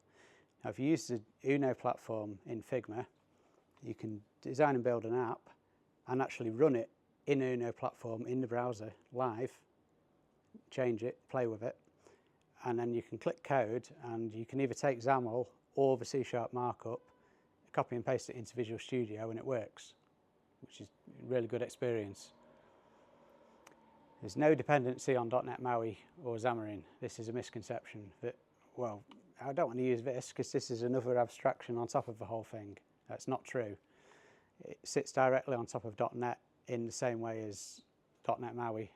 Now, if you use the Uno platform in Figma, you can design and build an app and actually run it in Uno platform in the browser live, change it, play with it, and then you can click code and you can either take XAML or the C# markup, copy and paste it into Visual Studio, and it works, which is a really good experience. There's no dependency on .NET MAUI or Xamarin. This is a misconception that, well, I don't want to use this because this is another abstraction on top of the whole thing. That's not true. It sits directly on top of .NET in the same way as .NET MAUI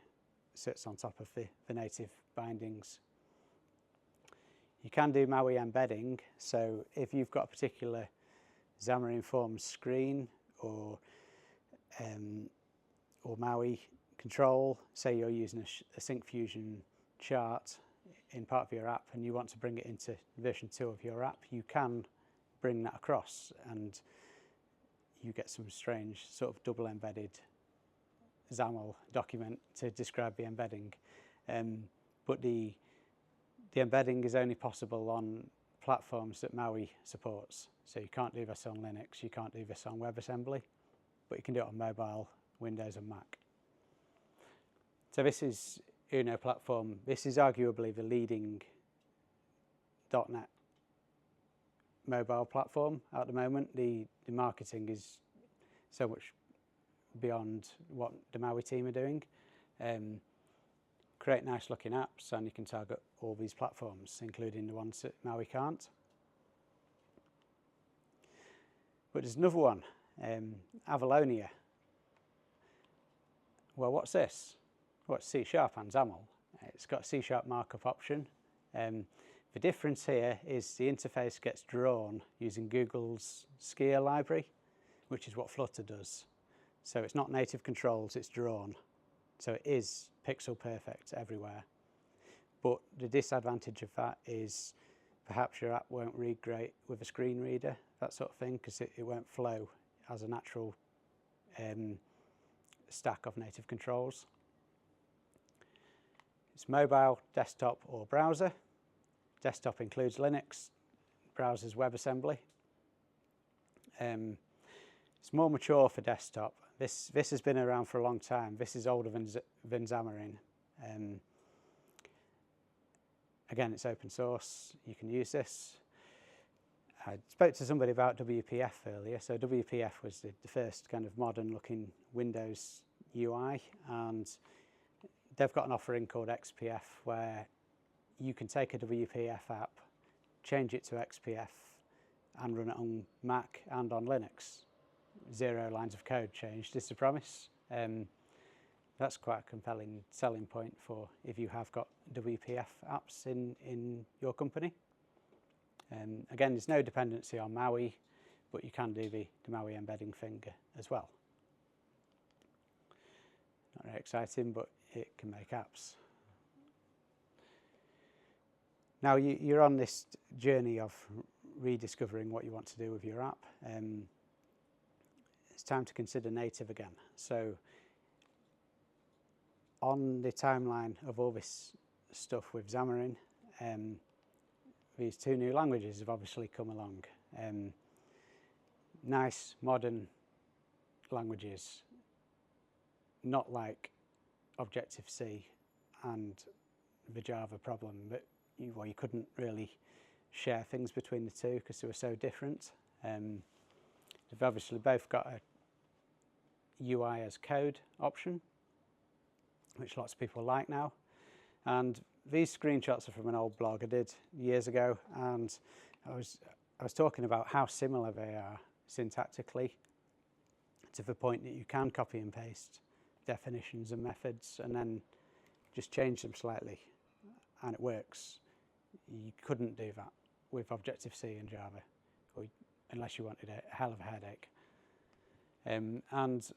sits on top of the native bindings. You can do MAUI embedding, so if you've got a particular Xamarin.Forms screen or MAUI control, say you're using a Sync Fusion chart in part of your app and you want to bring it into version 2 of your app, you can bring that across and you get some strange sort of double embedded XAML document to describe the embedding. But the embedding is only possible on platforms that MAUI supports. So you can't do this on Linux, you can't do this on WebAssembly, but you can do it on mobile, Windows and Mac. So this is Uno platform. This is arguably the leading .NET mobile platform at the moment. The marketing is so much beyond what the MAUI team are doing. Create nice looking apps and you can target all these platforms, including the ones that MAUI can't. But there's another one, Avalonia. Well, what's this? Well, it's C# and XAML. It's got a C# markup option. The difference here is the interface gets drawn using Google's Skier library, which is what Flutter does. So it's not native controls, it's drawn. So it is pixel perfect everywhere. But the disadvantage of that is perhaps your app won't read great with a screen reader, that sort of thing, because it won't flow as a natural stack of native controls. It's mobile, desktop or browser. Desktop includes Linux, browser's WebAssembly. It's more mature for desktop. This has been around for a long time. This is older than Xamarin. Again, it's open source. You can use this. I spoke to somebody about WPF earlier. So WPF was the first kind of modern looking Windows UI, and they've got an offering called XPF where you can take a WPF app, change it to XPF and run it on Mac and on Linux. 0 lines of code changed is the promise. That's quite a compelling selling point for if you have got WPF apps in your company. Again, there's no dependency on MAUI, but you can do the MAUI embedding thing as well. Not very exciting, but it can make apps. Now you're on this journey of rediscovering what you want to do with your app. It's time to consider native again. So on the timeline of all this stuff with Xamarin, these 2 new languages have obviously come along. nice, modern languages, not like Objective-C and the Java problem, but you couldn't really share things between the two because they were so different. They've obviously both got a UI as code option, which lots of people like now. And these screenshots are from an old blog I did years ago, and I was talking about how similar they are syntactically, to the point that you can copy and paste definitions and methods and then just change them slightly, and it works. You couldn't do that with Objective-C and Java, unless you wanted a hell of a headache. And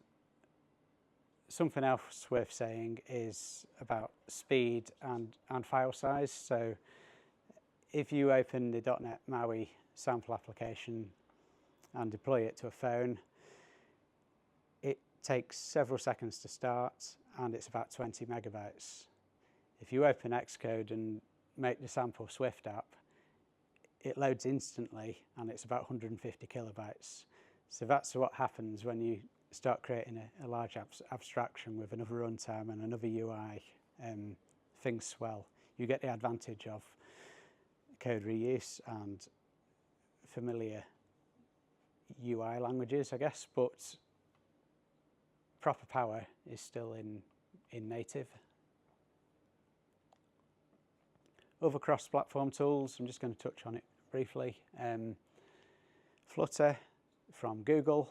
something else worth saying is about speed and file size. So if you open the .NET MAUI sample application and deploy it to a phone, it takes several seconds to start, and it's about 20 megabytes. If you open Xcode and make the sample Swift app, it loads instantly, and it's about 150 kilobytes. So that's what happens when you start creating a large abstraction with another runtime and another UI. Things swell. You get the advantage of code reuse and familiar UI languages, I guess, but proper power is still in native. Other cross-platform tools, I'm just going to touch on it briefly. Flutter from Google.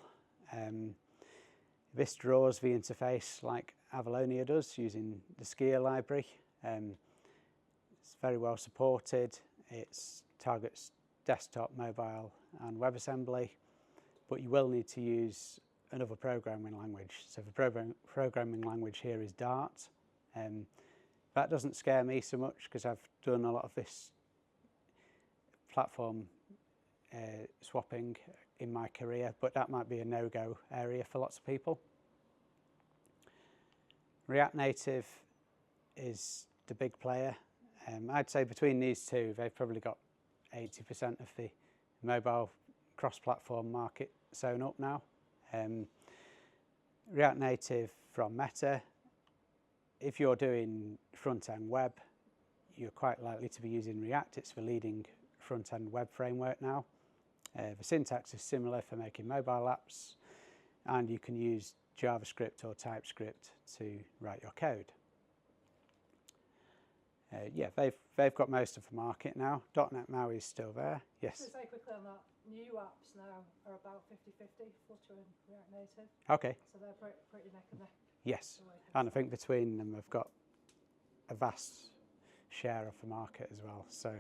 This draws the interface like Avalonia does using the skier library. It's very well supported. It targets desktop, mobile and WebAssembly, but you will need to use another programming language. So the programming language here is Dart. That doesn't scare me so much because I've done a lot of this platform swapping in my career, but that might be a no-go area for lots of people. React Native is the big player. I'd say between these two, they've probably got 80% of the mobile cross-platform market sewn up now. React Native from Meta, if you're doing front-end web, you're quite likely to be using React. It's the leading front-end web framework now. The syntax is similar for making mobile apps, and you can use JavaScript or TypeScript to write your code. Yeah, they've got most of the market now. .NET MAUI is still there. Yes. Just say quickly on that, new apps now are about 50-50, Flutter and React Native. Okay. So they're pretty neck and neck. Yes, and I think between them they've got a vast share of the market as well. So,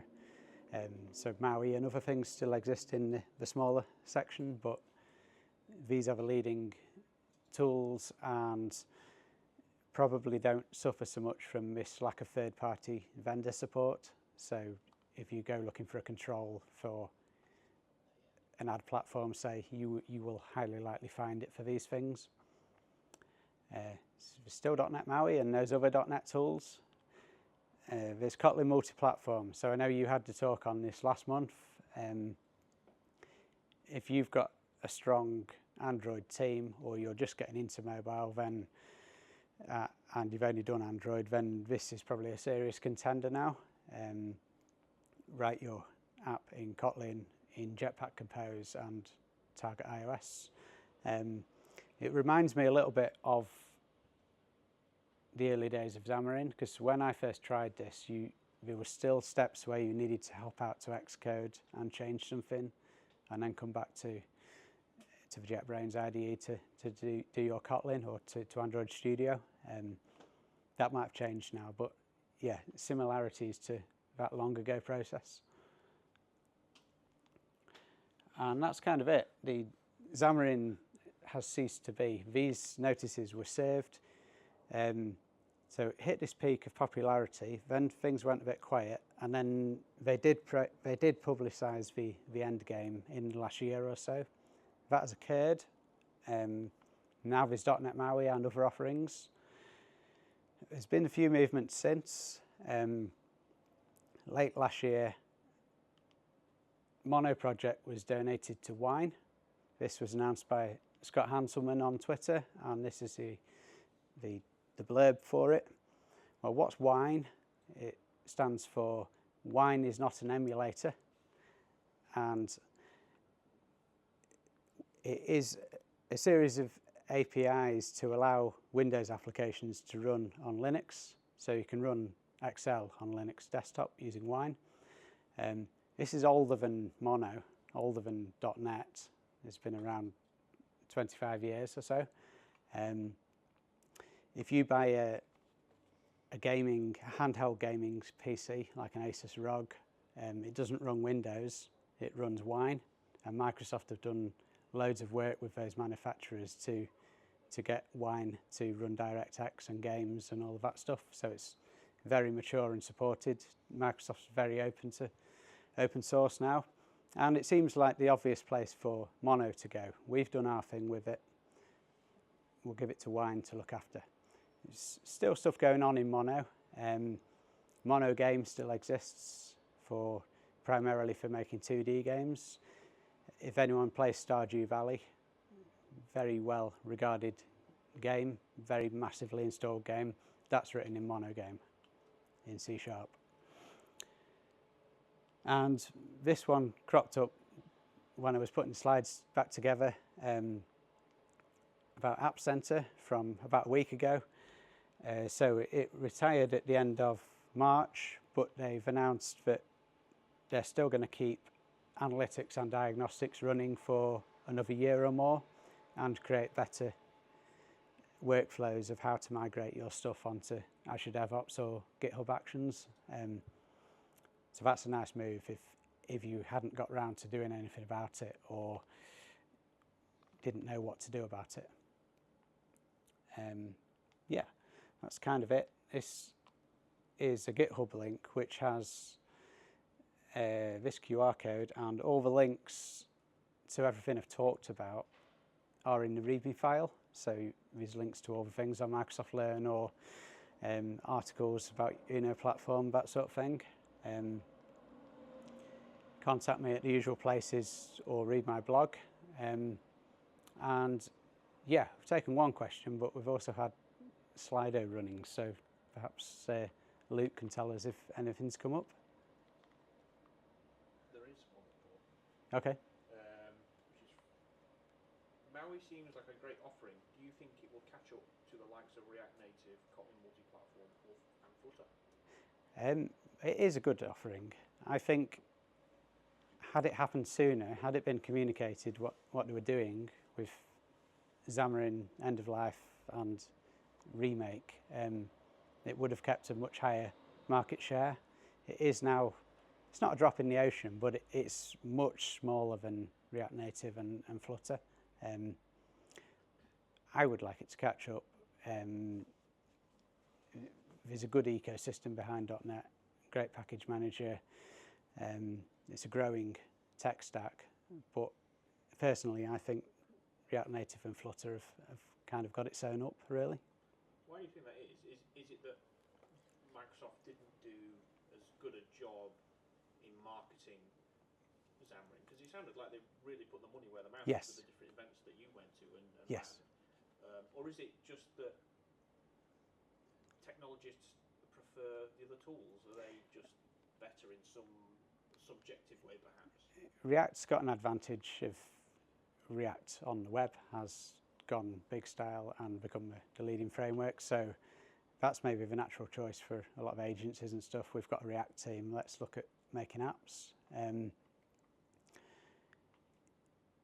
so MAUI and other things still exist in the smaller section, but these are the leading tools and probably don't suffer so much from this lack of third-party vendor support. So if you go looking for a control for an ad platform, say, you will highly likely find it for these things. Still .NET MAUI and those other .NET tools. There's Kotlin multi-platform. So I know you had the talk on this last month. If you've got a strong Android team or you're just getting into mobile, then and you've only done Android, then this is probably a serious contender now. Write your app in Kotlin, in Jetpack Compose and target iOS. It reminds me a little bit of the early days of Xamarin, because when I first tried this, there were still steps where you needed to hop out to Xcode and change something, and then come back to the JetBrains IDE to do your Kotlin or to Android Studio. That might have changed now, but yeah, similarities to that long ago process. And that's kind of it. The Xamarin has ceased to be. These notices were served. So it hit this peak of popularity, then things went a bit quiet, and then they did publicise the end game in the last year or so. That has occurred. Now there's .NET MAUI and other offerings. There's been a few movements since. Late last year, Mono project was donated to Wine, This was announced by Scott Hanselman on Twitter, and this is the blurb for it. Well, what's Wine? It stands for Wine is not an emulator, and it is a series of APIs to allow Windows applications to run on Linux. So you can run Excel on Linux desktop using Wine. This is older than Mono, older than .NET. It's been around 25 years or so. If you buy a handheld gaming PC like an Asus ROG, it doesn't run Windows, it runs Wine. And Microsoft have done loads of work with those manufacturers to get Wine to run DirectX and games and all of that stuff. So it's very mature and supported. Microsoft's very open to open source now. And it seems like the obvious place for Mono to go. We've done our thing with it. We'll give it to Wine to look after. There's still stuff going on in Mono. Mono Game still exists primarily for making 2D games. If anyone plays Stardew Valley, very well regarded game, very massively installed game, that's written in Mono Game in C#. And this one cropped up when I was putting the slides back together about App Center from about a week ago. So it retired at the end of March, but they've announced that they're still going to keep analytics and diagnostics running for another year or more and create better workflows of how to migrate your stuff onto Azure DevOps or GitHub Actions. So that's a nice move if you hadn't got round to doing anything about it or didn't know what to do about it. Yeah, that's kind of it. This is a GitHub link which has this QR code, and all the links to everything I've talked about are in the README file. So there's links to all the things on Microsoft Learn or articles about platform, that sort of thing. Contact me at the usual places or read my blog. And yeah, we've taken one question, but we've also had Slido running, so perhaps Luke can tell us if anything's come up. There is one. Okay. MAUI seems like a great offering. Do you think it will catch up to the likes of React Native, Kotlin multi-platform, and Flutter? It is a good offering. I think had it happened sooner, had it been communicated what they were doing with Xamarin End of Life and Remake, it would have kept a much higher market share. It is now, it's not a drop in the ocean, but it's much smaller than React Native and Flutter. I would like it to catch up. There's a good ecosystem behind .NET, great package manager. It's a growing tech stack, but personally I think React Native and Flutter have kind of got it sewn up, really. Why do you think that is? Is it that Microsoft didn't do as good a job in marketing Xamarin? Because it sounded like they really put the money where the mouth Yes. was with the different events that you went to and Yes. ran. Or is it just that technologists prefer the other tools? Are they just better in some subjective way, perhaps? React's got an advantage of React on the web has gone big style and become the leading framework, so that's maybe the natural choice for a lot of agencies and stuff. We've got a React team, let's look at making apps.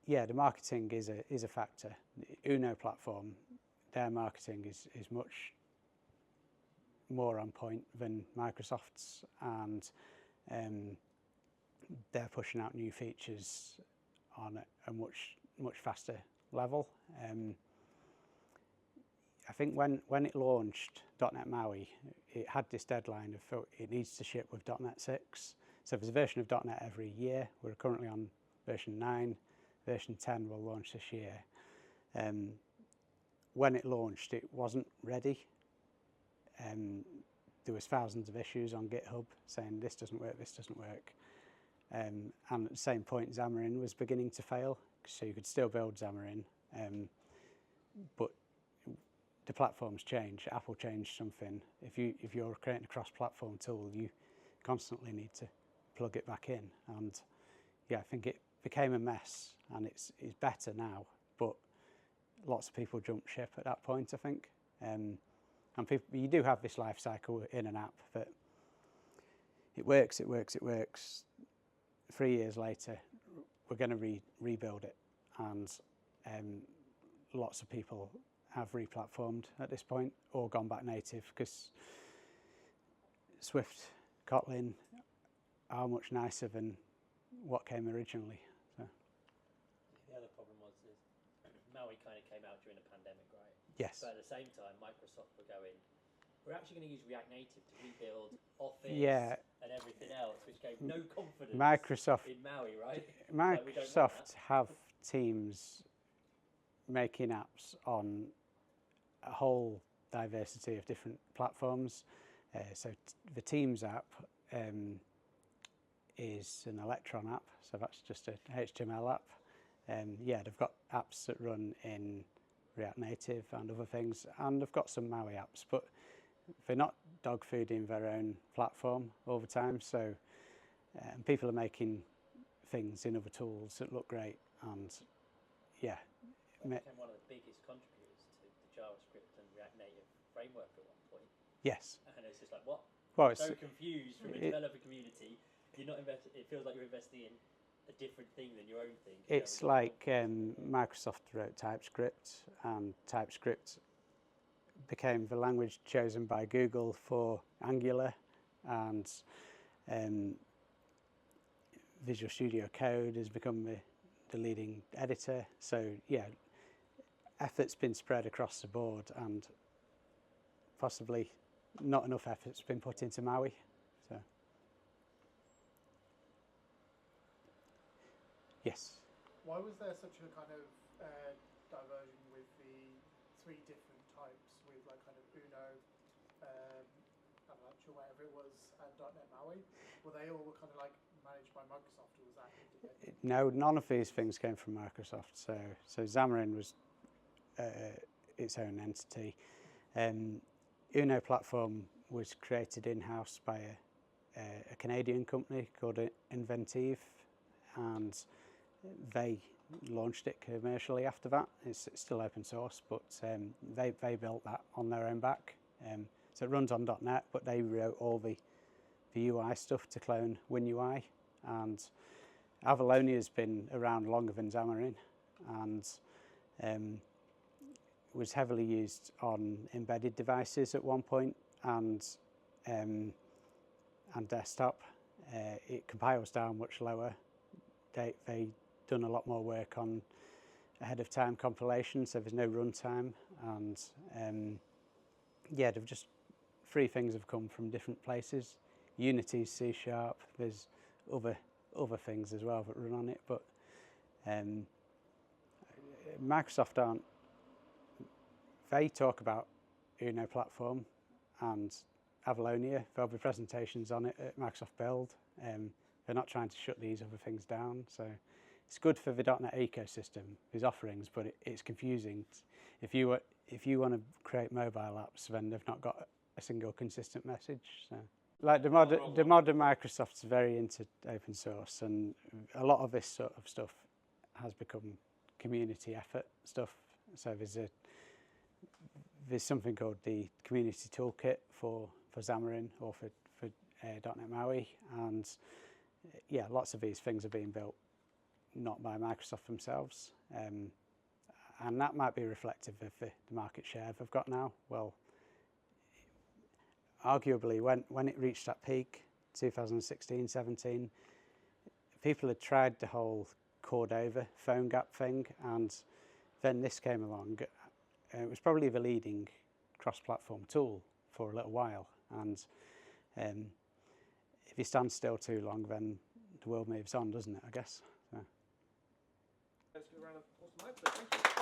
Yeah, the marketing is a factor. The Uno platform, their marketing is much more on point than Microsoft's, and they're pushing out new features on a much faster level. I think when it launched .NET MAUI, it had this deadline of it needs to ship with .NET 6. So there's a version of .NET every year. We're currently on version 9. Version 10 will launch this year. When it launched, it wasn't ready. There was thousands of issues on GitHub saying this doesn't work, this doesn't work. And at the same point, Xamarin was beginning to fail so you could still build Xamarin, but the platforms change. Apple changed something. If you're creating a cross-platform tool, you constantly need to plug it back in, and yeah, I think it became a mess, and it's better now, but lots of people jumped ship at that point, I think. And people, you do have this life cycle in an app that it works. 3 years later, we're going to rebuild it, and lots of people have replatformed at this point or gone back native, because Swift, Kotlin are much nicer than what came originally. So. The other problem was Maui kind of came out during a pandemic, right? Yes. But at the same time, Microsoft were going, we're actually going to use React Native to rebuild Office and everything else, which gave no confidence in Maui, right? Microsoft have teams making apps on a whole diversity of different platforms. So the Teams app is an Electron app, so that's just a HTML app. Yeah, they've got apps that run in React Native and other things, and they've got some Maui apps, but they're not dog fooding their own platform all the time. So people are making things in other tools that look great, and yeah. It became one of the biggest contributors to the JavaScript and React Native framework at one point. Yes. And it's just like, what? Well, so confused from a developer community. You're not investing. It feels like you're investing in a different thing than your own thing. It's like Microsoft wrote TypeScript, and TypeScript became the language chosen by Google for Angular, and Visual Studio Code has become the leading editor. So yeah, effort's been spread across the board, and possibly not enough effort's been put into Maui. So yes. Why was there such a kind of diversion with the 3 different types, with like kind of Uno, Avalanche, or whatever it was, and .NET MAUI? Were they all kind of like managed by Microsoft, or was that independent? No, none of these things came from Microsoft. So Xamarin was its own entity. Uno platform was created in-house by a Canadian company called Inventive, and they launched it commercially after that. It's still open source, but they built that on their own back. So it runs on .NET, but they wrote all the UI stuff to clone WinUI. And Avalonia has been around longer than Xamarin, and was heavily used on embedded devices at one point, and desktop. It compiles down much lower. They done a lot more work on ahead of time compilation, so there's no runtime, and yeah, they've just 3 things have come from different places. Unity's C#. There's other things as well that run on it, but Microsoft aren't. They talk about Uno platform and Avalonia. There'll be presentations on it at Microsoft Build. They're not trying to shut these other things down, so it's good for the .NET ecosystem, these offerings, but it's confusing. If you want to create mobile apps, then they've not got a single consistent message. So. Like the modern Microsoft's very into open source, and a lot of this sort of stuff has become community effort stuff. So there's something called the Community Toolkit for Xamarin or for .NET MAUI, and yeah, lots of these things are being built not by Microsoft themselves, and that might be reflective of the market share they've got now. Well, arguably, when it reached that peak, 2016-17, people had tried the whole chord over phone gap thing, and then this came along. It was probably the leading cross-platform tool for a little while, and if you stand still too long, then the world moves on, doesn't it, I guess? So. Let's give a round of applause to Mike. Thank you.